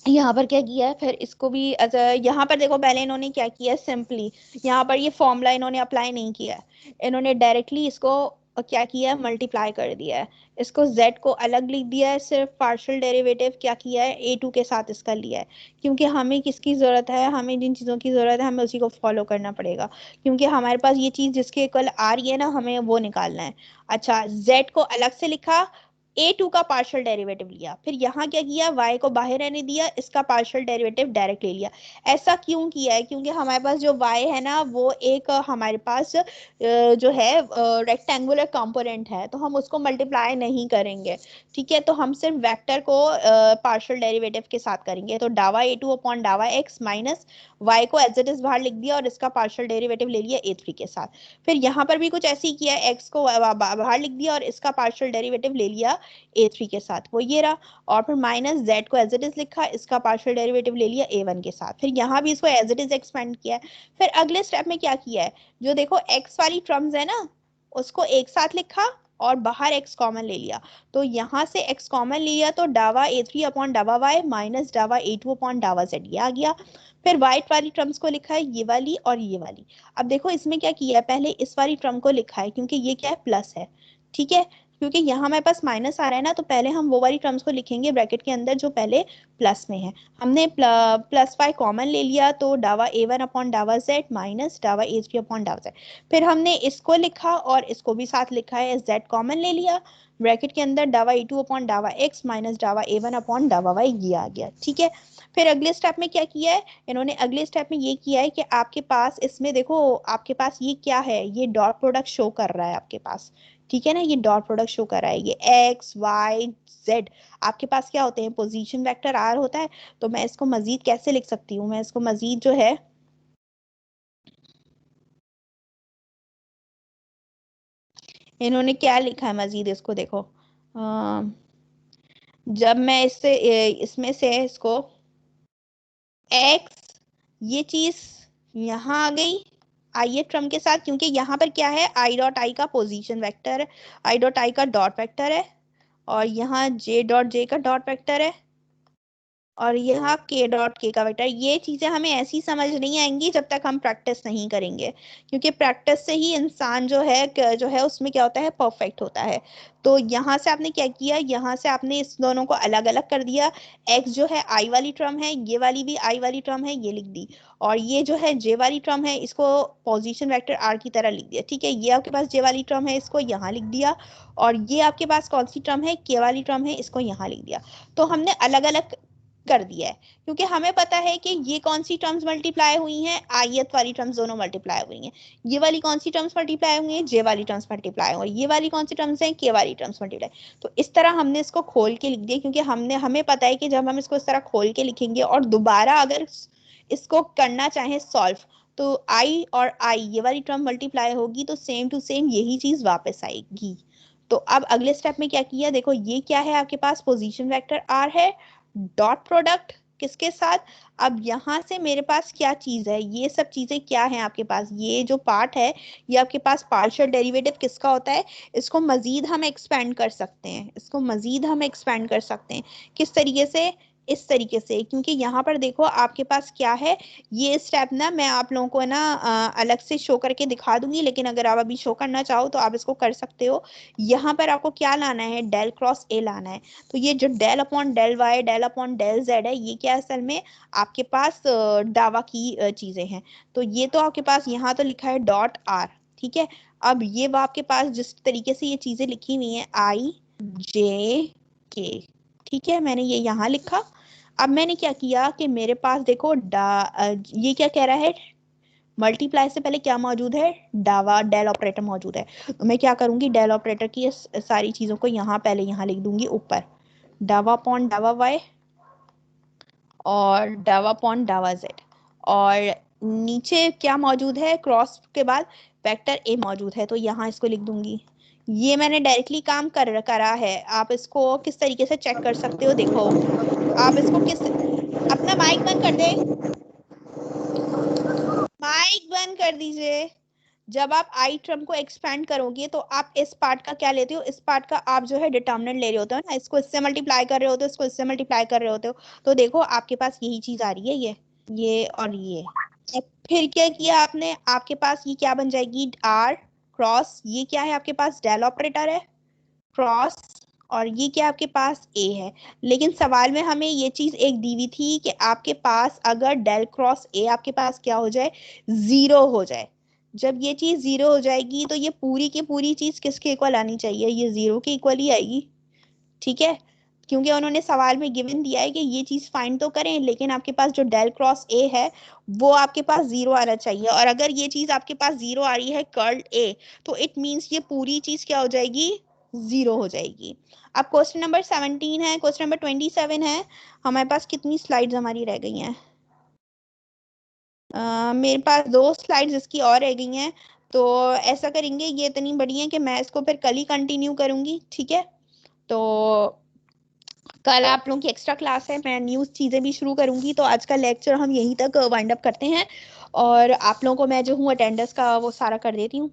S1: यहाँ पर क्या किया है, फिर इसको भी यहाँ पर देखो पहले इन्होंने क्या किया है, सिंपली यहाँ पर ये फॉर्मूला इन्होंने अप्लाई नहीं किया है, इन्होंने डायरेक्टली इसको क्या किया है, मल्टीप्लाई कर दिया है। इसको z को अलग लिख दिया है, सिर्फ पार्शियल डेरिवेटिव क्या किया है, A2 के साथ इसका लिया है। क्योंकि हमें किसकी जरूरत है, हमें जिन चीजों की जरूरत है हमें उसी को फॉलो करना पड़ेगा, क्योंकि हमारे पास ये चीज जिसके कल आ रही है ना, हमें वो निकालना है। अच्छा, z को अलग से लिखा, A2 का पार्शियल डेरिवेटिव लिया, फिर यहाँ क्या किया, y को बाहर रहने दिया, इसका पार्शियल डेरिवेटिव डायरेक्ट ले लिया। ऐसा क्यों किया है, क्योंकि हमारे पास जो y है ना वो एक हमारे पास जो है रेक्टेंगुलर कंपोनेंट है, तो हम उसको मल्टीप्लाई नहीं करेंगे, ठीक है। तो हम सिर्फ वेक्टर को पार्शियल डेरिवेटिव के साथ करेंगे, तो डावा A2 अपॉन डावा x माइनस y को एज इट इज बाहर लिख दिया और इसका पार्शियल डेरिवेटिव ले लिया A3 के साथ। फिर यहाँ पर भी कुछ ऐसे ही किया, x को बाहर लिख दिया और इसका पार्शियल डेरिवेटिव ले लिया A3 के साथ, वो ये रहा। और फिर माइनस z को एज इट इज लिखा, इसका पार्शियल डेरिवेटिव ले लिया A1 के साथ, फिर यहाँ भी इसको एज इट इज एक्सपेंड किया है। फिर अगले स्टेप में क्या किया है, जो देखो x वाली टर्म्स है ना उसको एक साथ लिखा और बाहर x कॉमन ले लिया, तो यहाँ से x कॉमन लिया तो डावा A3 अपॉन डावा y माइनस डावा A2 अपॉन डावा z ये आ गया। फिर वाइट वाली टर्म्स को लिखा है, ये वाली और ये वाली। अब देखो इसमें क्या किया है, पहले इस वाली टर्म को लिखा है क्योंकि ये क्या है, प्लस है, ठीक है। क्योंकि यहाँ हमारे पास माइनस आ रहा है ना, तो पहले हम वो वाली टर्म्स को लिखेंगे ब्रैकेट के अंदर जो पहले प्लस में है। हमने प्लस वाई कॉमन ले लिया, तो डावा A1 अपॉन डावा z माइनस डावा A3 अपॉन डावा z। फिर हमने इसको लिखा और इसको भी साथ लिखा है, z कॉमन ले लिया, ब्रैकेट के अंदर डावा A2 अपॉन डावा x माइनस डावा A1 अपॉन डावा y ये आ गया, ठीक है। फिर अगले स्टेप में क्या किया है इन्होंने, अगले स्टेप में ये किया है कि आपके पास इसमें देखो आपके पास ये क्या है, ये डॉट प्रोडक्ट शो कर रहा है आपके पास, ठीक है ना, ये डॉट प्रोडक्ट शो कर रहा है, ये x y z आपके पास क्या होते हैं, पोजीशन वेक्टर r होता है। तो मैं इसको मजीद कैसे लिख सकती हूँ, मैं इसको मजीद जो है इन्होंने क्या लिखा है मजीद, इसको देखो। जब मैं इसमें से इसको x, ये चीज यहाँ आ गई आई ट्रम के साथ, क्योंकि यहाँ पर क्या है, आई डॉट आई का पोजीशन वेक्टर है, आई डॉट आई का डॉट वेक्टर है, और यहाँ जे डॉट जे का डॉट वेक्टर है, और यहाँ के डॉट के का वेक्टर। ये चीजें हमें ऐसी समझ नहीं आएंगी जब तक हम प्रैक्टिस नहीं करेंगे, क्योंकि प्रैक्टिस से ही इंसान जो है उसमें क्या होता है, परफेक्ट होता है। तो यहाँ से आपने क्या किया, यहाँ से आपने इस दोनों को अलग अलग कर दिया। एक्स जो है आई वाली टर्म है, ये वाली भी आई वाली टर्म है, ये लिख दी। और ये जो है जे वाली टर्म है, इसको पोजीशन वेक्टर आर की तरह लिख दिया। ठीक है, ये आपके पास जे वाली टर्म है, इसको यहाँ लिख दिया। और ये आपके पास कौन सी टर्म है, के वाली टर्म है, इसको यहाँ लिख दिया। तो हमने अलग अलग कर दिया है, क्योंकि हमें पता है कि ये कौन सी टर्म्स मल्टीप्लाई हुई हैं, आयत वाली टर्म्स दोनों मल्टीप्लाई हुई हैं। ये वाली कौन सी टर्म्स मल्टीप्लाई हुई हैं, जे वाली टर्म्स मल्टीप्लाई हुई, ये वाली कौन सी टर्म्स हैं, के वाली टर्म्स मल्टीप्लाई। तो इस तरह हमने इसको खोल के लिख दिया, क्योंकि हमें पता है कि जब हम इसको इस तरह खोल के लिखेंगे और दोबारा अगर इसको करना चाहें सॉल्व, तो आई और आई ये वाली टर्म मल्टीप्लाई होगी, तो सेम टू सेम यही चीज वापस आएगी। तो अब अगले स्टेप में क्या किया, देखो ये क्या है, आपके पास पोजीशन वेक्टर आर है, डॉट प्रोडक्ट किसके साथ। अब यहां से मेरे पास क्या चीज है, ये सब चीजें क्या है आपके पास, ये जो पार्ट है, ये आपके पास पार्शियल डेरिवेटिव किसका होता है। इसको मजीद हम एक्सपेंड कर सकते हैं, इसको मजीद हम एक्सपेंड कर सकते हैं। किस तरीके से, इस तरीके से, क्योंकि यहाँ पर देखो आपके पास क्या है, ये स्टेप ना मैं आप लोगों को ना अलग से शो करके दिखा दूंगी, लेकिन अगर आप अभी शो करना चाहो तो आप इसको कर सकते हो। यहाँ पर आपको क्या लाना है, डेल क्रॉस ए लाना है। तो ये जो del upon del y, del upon del z है, ये क्या असल में आपके पास डावा की चीजें हैं। तो ये तो आपके पास यहाँ तो लिखा है डॉट आर। ठीक है, अब ये वो आपके पास जिस तरीके से ये चीजें लिखी हुई हैं, आई जे के, ठीक है, मैंने ये यहाँ लिखा। अब मैंने क्या किया कि मेरे पास देखो ये क्या कह रहा है, मल्टीप्लाई से पहले क्या मौजूद है, डावा डेल ऑपरेटर मौजूद है। तो मैं क्या करूंगी, डेल ऑपरेटर की सारी चीजों को यहाँ पहले यहाँ लिख दूंगी ऊपर, डावा पॉन डावा वाई और डावा पॉन डावा जेड, और नीचे क्या मौजूद है, क्रॉस के बाद वेक्टर ए मौजूद है, तो यहाँ इसको लिख दूंगी। ये मैंने डायरेक्टली काम करा है, आप इसको किस तरीके से चेक कर सकते हो, देखो आप इसको किस, अपना माइक बंद कर दे, माइक बंद कर दीजिए। जब आप आई टर्म को एक्सपेंड करोगे तो आप इस पार्ट का क्या लेते हो, इस पार्ट का आप जो है डिटर्मिनेंट ले रहे होते हो ना, इसको इससे मल्टीप्लाई कर रहे होते हो, इसको इससे मल्टीप्लाई कर रहे होते हो। तो देखो आपके पास यही चीज आ रही है, ये और ये। अब फिर क्या किया आपने, आपके पास ये क्या बन जाएगी, आर क्रॉस, ये क्या है आपके पास, डेल ऑपरेटर है, क्रॉस, और ये क्या आपके पास ए है। लेकिन सवाल में हमें ये चीज एक दी हुई थी कि आपके पास अगर डेल क्रॉस ए आपके पास क्या हो जाए, जीरो हो जाए। जब ये चीज जीरो हो जाएगी तो ये पूरी की पूरी चीज किसके इक्वल आनी चाहिए, ये जीरो के इक्वल ही आएगी। ठीक है, क्योंकि उन्होंने सवाल में गिवन दिया है कि ये चीज फाइंड तो करें, लेकिन आपके पास जो डेल क्रॉस ए है वो आपके पास जीरो आना चाहिए, और अगर ये चीज आपके पास जीरो आ रही है कर्ल ए, तो इट मींस ये पूरी चीज क्या हो जाएगी, जीरो हो जाएगी। अब क्वेश्चन नंबर 17 है, क्वेश्चन नंबर 27 है। हमारे पास कितनी स्लाइड्स हमारी रह गई हैं, मेरे पास 2 स्लाइड्स इसकी और रह गई हैं। तो ऐसा करेंगे, ये इतनी बड़ी है कि मैं इसको फिर कल ही कंटिन्यू करूंगी, ठीक है। तो कल आप लोगों की एक्स्ट्रा क्लास है, मैं न्यू चीजें भी शुरू करूंगी, तो आज का लेक्चर हम यहीं तक वाइंड अप करते हैं, और आप लोगों को मैं जो हूँ अटेंडेंस का वो सारा कर देती हूँ।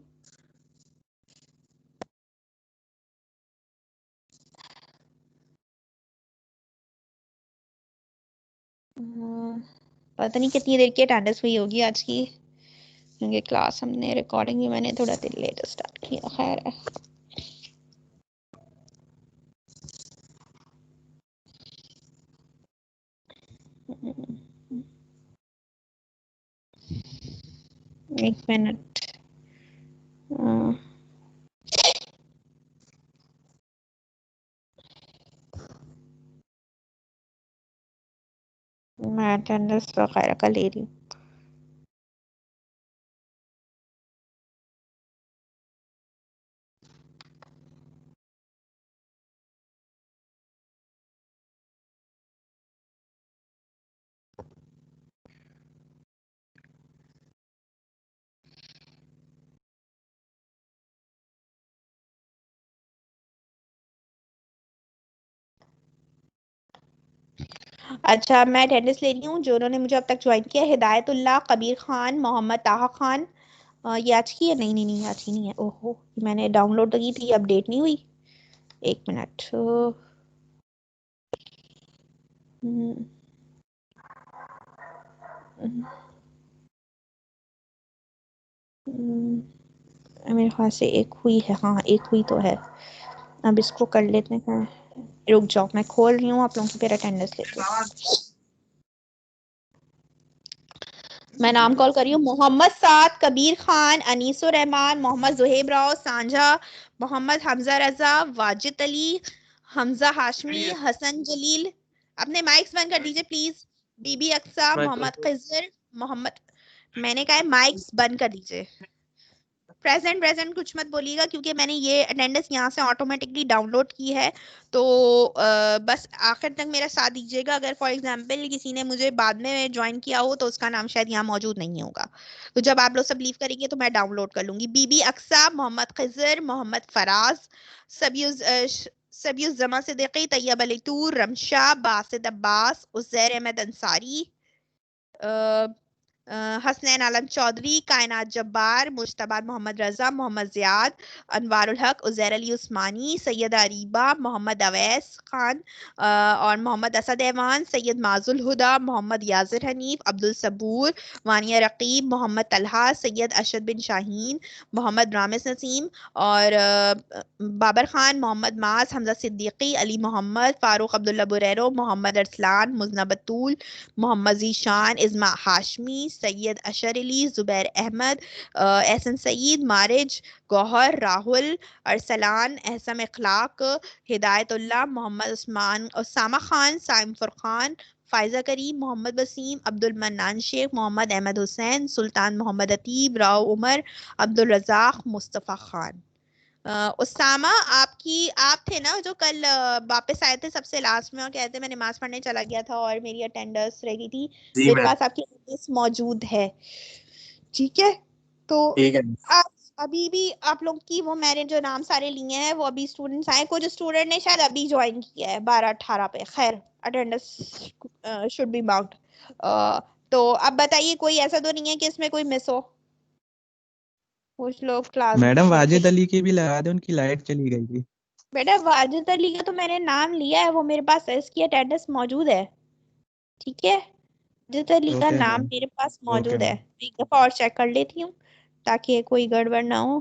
S1: पता नहीं कितनी देर की अटेंडेंस हुई होगी आज की, क्योंकि क्लास हमने रिकॉर्डिंग भी मैंने थोड़ा देर लेट स्टार्ट किया, खैर है। एक मिनट, मैं अटेंडेंस वगैरह का ले रही हूँ। अच्छा, मैं अटेंडेंस ले रही हूँ जो उन्होंने मुझे अब तक ज्वाइन किया। हिदायतुल्लाह, कबीर खान, मोहम्मद ताहा खान। ये आज की है? नहीं नहीं नहीं, आज की नहीं है। ओहो, मैंने डाउनलोड तो की थी, अपडेट नहीं हुई। एक मिनट। हम्म, मेरे ख्याल से एक हुई है। हाँ, एक हुई तो है। अब इसको कर लेते हैं। रुक जाओ, मैं खोल रही हूँ, आप लोगों की फिर अटेंडेंस लेते हैं। मैं नाम कॉल कर रही हूँ। मोहम्मद साद, कबीर खान, अनीसुर रहमान, मोहम्मद जुहेब राव, सांझा, मोहम्मद हमजा रजा, वाजिद अली, हमजा हाशमी, हसन जलील। अपने माइक्स बंद कर दीजिए प्लीज। बीबी अक्सा, मोहम्मद खिजर, मोहम्मद। मैंने कहा है माइक्स बंद कर दीजिए। प्रेजेंट प्रेजेंट कुछ मत बोलिएगा, क्योंकि मैंने ये अटेंडेंस यहाँ से ऑटोमेटिकली डाउनलोड की है। तो बस आखिर तक मेरा साथ दीजिएगा। अगर फॉर एग्जांपल किसी ने मुझे बाद में ज्वाइन किया हो तो उसका नाम शायद यहाँ मौजूद नहीं होगा। तो जब आप लोग सब लीव करेंगे तो मैं डाउनलोड कर लूंगी। बीबी अक्सा, मोहम्मद खिजर, मोहम्मद फराज, सबियुज सबियुज जमा सिद्दीकी, तैयब अली तूर, रमशा, बासित अब्बास, उजैर अहमद अंसारी, हसनैन आलम चौधरी, कायनात जब्बार, मुश्तबा मोहम्मद रजा, मोहम्मद जियाद, अनवारुल हक, उजैर अली उस्मानी, सैयद अरीबा, मोहम्मद अवैस खान, और मोहम्मद असद ऐवान, सैयद माजुल हुदा, मोहम्मद यासिर हनीफ, अब्दुल सबूर, वानिया रकीब, मोहम्मद तलहा, सैयद अशद बिन शाहीन, मोहम्मद रामिस नसीम, और बाबर खान, मोहम्मद मास, हमजा सिद्दीकी, अली मोहम्मद, फारूक अब्दुल्ला बुरेरो, मोहम्मद अरसलान, मुजना बतूल, मोहम्मद जीशान, इस्मा हाशमी, सैयद अशर अली, जुबैर अहमद, एहसन सईद, मारिज, गौहर, राहुल, अरसलान, एहसम इखलाक, हिदायतुल्लाह, मोहम्मद उस्मान, उसामा खान, साइम फुरकान, फायजा करीम, मोहम्मद वसीम, अब्दुल मन्नान शेख, मोहम्मद अहमद हुसैन, सुल्तान मोहम्मद अतीब, राव उमर, अब्दुल रजाक, मुस्तफ़ा खान। उसामा, आप थे ना जो कल वापस आए थे सबसे लास्ट में और कहते मैं नमाज पढ़ने चला गया था और मेरी अटेंडेंस रह गई थी।
S3: जी
S1: मेरे
S3: मैम।
S1: पास आपकी अटेंडेंस मौजूद है। ठीक है, तो
S3: ठीक है।
S1: आप अभी भी आप लोग की वो मैंने जो नाम सारे लिए हैं वो अभी स्टूडेंट्स आए। कुछ स्टूडेंट ने शायद अभी ज्वाइन किया है 12-18 पे। खैर, अटेंडेंस शुड बी मार्क्ड। तो अब बताइए, कोई ऐसा तो नहीं है कि इसमें कोई मिस हो? कुछ लोग क्लास
S4: मैडम
S1: बच्चे।
S4: वाजिद अली की भी लगा दे, उनकी लाइट चली गई थी।
S1: बेटा, वाजिद अली का तो मैंने नाम लिया है, वो मेरे पास इसकी अटेंडेंस मौजूद है। ठीक है, वाजिद अली का
S4: ओके
S1: नाम
S4: मैम।
S1: मेरे पास
S4: ओके
S1: मौजूद है।
S4: मैम।
S1: एक दफा और चेक कर लेती हूँ ताकि कोई गड़बड़ ना हो।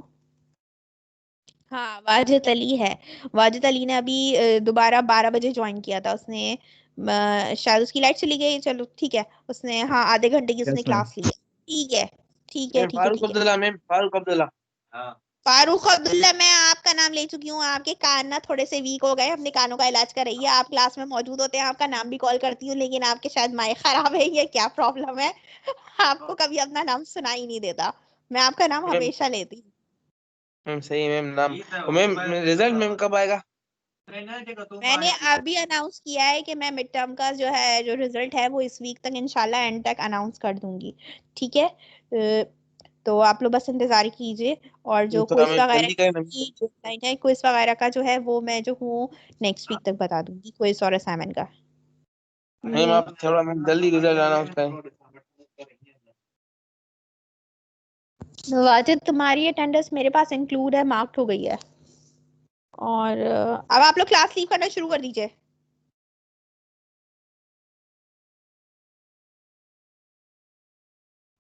S1: हाँ, वाजिद अली है। वाजिद अली ने अभी दोबारा 12 बजे ज्वाइन किया था उसने। शायद उसकी लाइट चली गई। चलो ठीक है, उसने हाँ आधे घंटे की उसने
S4: यस मैम।
S1: क्लास ली है। ठीक है ठीक है
S3: मैम
S1: ठीक है
S3: फारूक
S1: ठीक है।
S3: अब्दुल्ला, मैम फारूक अब्दुल्ला। हाँ।
S1: फारूक अब्दुल्ला, मैं आपका नाम ले चुकी हूँ। आपके कान ना थोड़े से वीक हो गए, अपने कानों का इलाज कराइए। आप क्लास में मौजूद होते हैं, आपका नाम भी कॉल करती हूँ, लेकिन आपके शायद माइक खराब है, ये क्या प्रॉब्लम है? आपको कभी अपना नाम सुनाई नहीं देता। मैं आपका नाम
S3: मैम
S1: हमेशा लेती हूँ।
S3: मैम सही मैम नाम। मैम रिजल्ट मैम कब आएगा?
S1: मैंने अभी अनाउंस किया है कि मैं मिड टर्म का जो है जो रिजल्ट है वो इस वीक तक इंशाल्लाह एंड तक अनाउंस कर दूंगी। ठीक है, तो आप लोग बस इंतजार कीजिए। और जो
S3: थोड़ा
S1: क्विज
S3: मैम
S1: वगैरह
S3: जल्दी करें मैम।
S1: की जो है क्विज वगैरह का जो है वो मैं जो हूँ नेक्स्ट वीक तक बता दूंगी, क्विज और असाइनमेंट का।
S3: मैम
S1: ये
S3: आप थोड़ा मैम जल्दी रिजल्ट अनाउंस करें।
S1: वाजिद, तुम्हारी अटेंडेंस मेरे पास इंक्लूड है, मार्क्ड हो गई है। और अब आप लोग क्लास लीव करना शुरू कर दीजिए।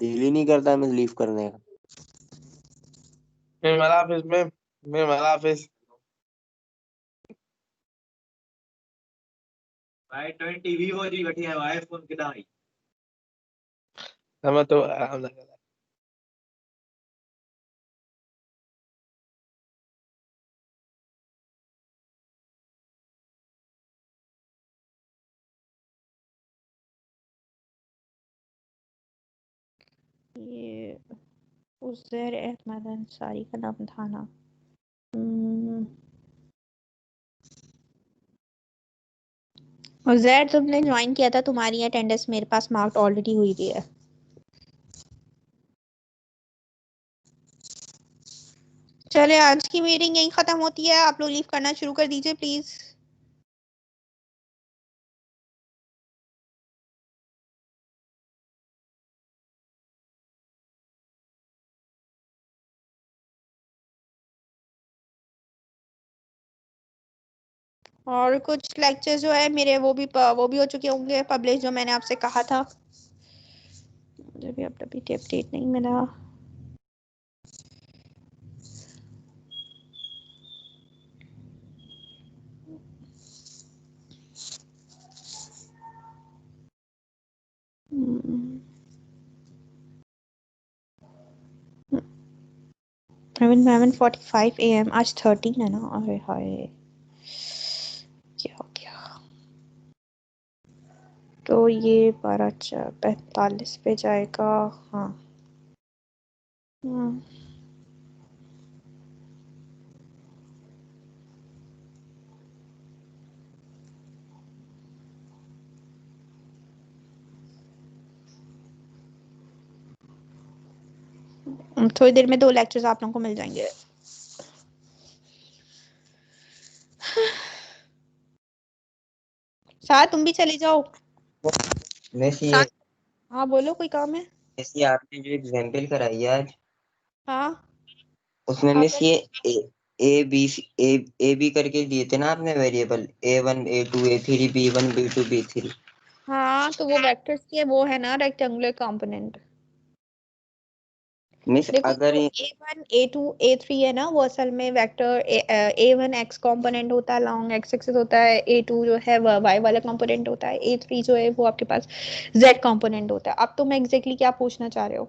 S5: दिल ही नहीं करता मैं लीव करने का।
S3: मैम अल्लाह हाफिज मैम। मैम अल्लाह हाफिज।
S6: भाई 20 हो जी बैठी है भाई फोन किदा आई।
S3: हम तो अल्हम्दुलिल्लाह।
S1: ये उज़ैर अहमद अंसारी का नाम था ना? उज़ैर, तुमने ज्वाइन किया था, तुम्हारी अटेंडेंस मेरे पास मार्क्ड ऑलरेडी हुई भी है। चले, आज की मीटिंग यहीं खत्म होती है। आप लोग लीव करना शुरू कर दीजिए प्लीज। और कुछ लेक्चर जो है मेरे वो भी हो चुके होंगे पब्लिश, जो मैंने आपसे कहा था। मुझे भी अपडेट नहीं मिला। Even 11:45 AM, आज 13 है ना? अरे हाय, क्या हो गया? तो ये 12:45 पे जाएगा। हाँ। थोड़ी देर में 2 लेक्चर्स आप लोगों को मिल जाएंगे। साथ तुम भी चले जाओ।
S7: मिस ये
S1: साथ, हाँ बोलो, कोई काम है?
S7: मिस ये आपने जो एग्जाम्पल कराई है आज,
S1: हाँ
S7: उसमें
S1: आप
S7: मिस ये ए बी करके दिए थे ना आपने variable A1 A2 A3 B1 B2 B3।
S1: हाँ, तो वो वेक्टर्स के वो है ना रेक्टेंगुलर कंपोनेंट।
S7: मिस
S1: देखो
S7: अगर
S1: जो A1 A2 A3 है ना, वो असल में वेक्टर A1 x कंपोनेंट होता है, लॉन्ग x एक्सिस होता है। A2 जो है वो y वाला कंपोनेंट होता है। A3 जो है वो आपके पास z कंपोनेंट होता है। अब तुम एग्जैक्टली क्या पूछना चाह रहे हो?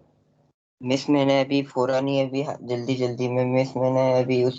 S7: मिस मैंने अभी फौरन ही अभी जल्दी जल्दी में मिस मैंने अभी उस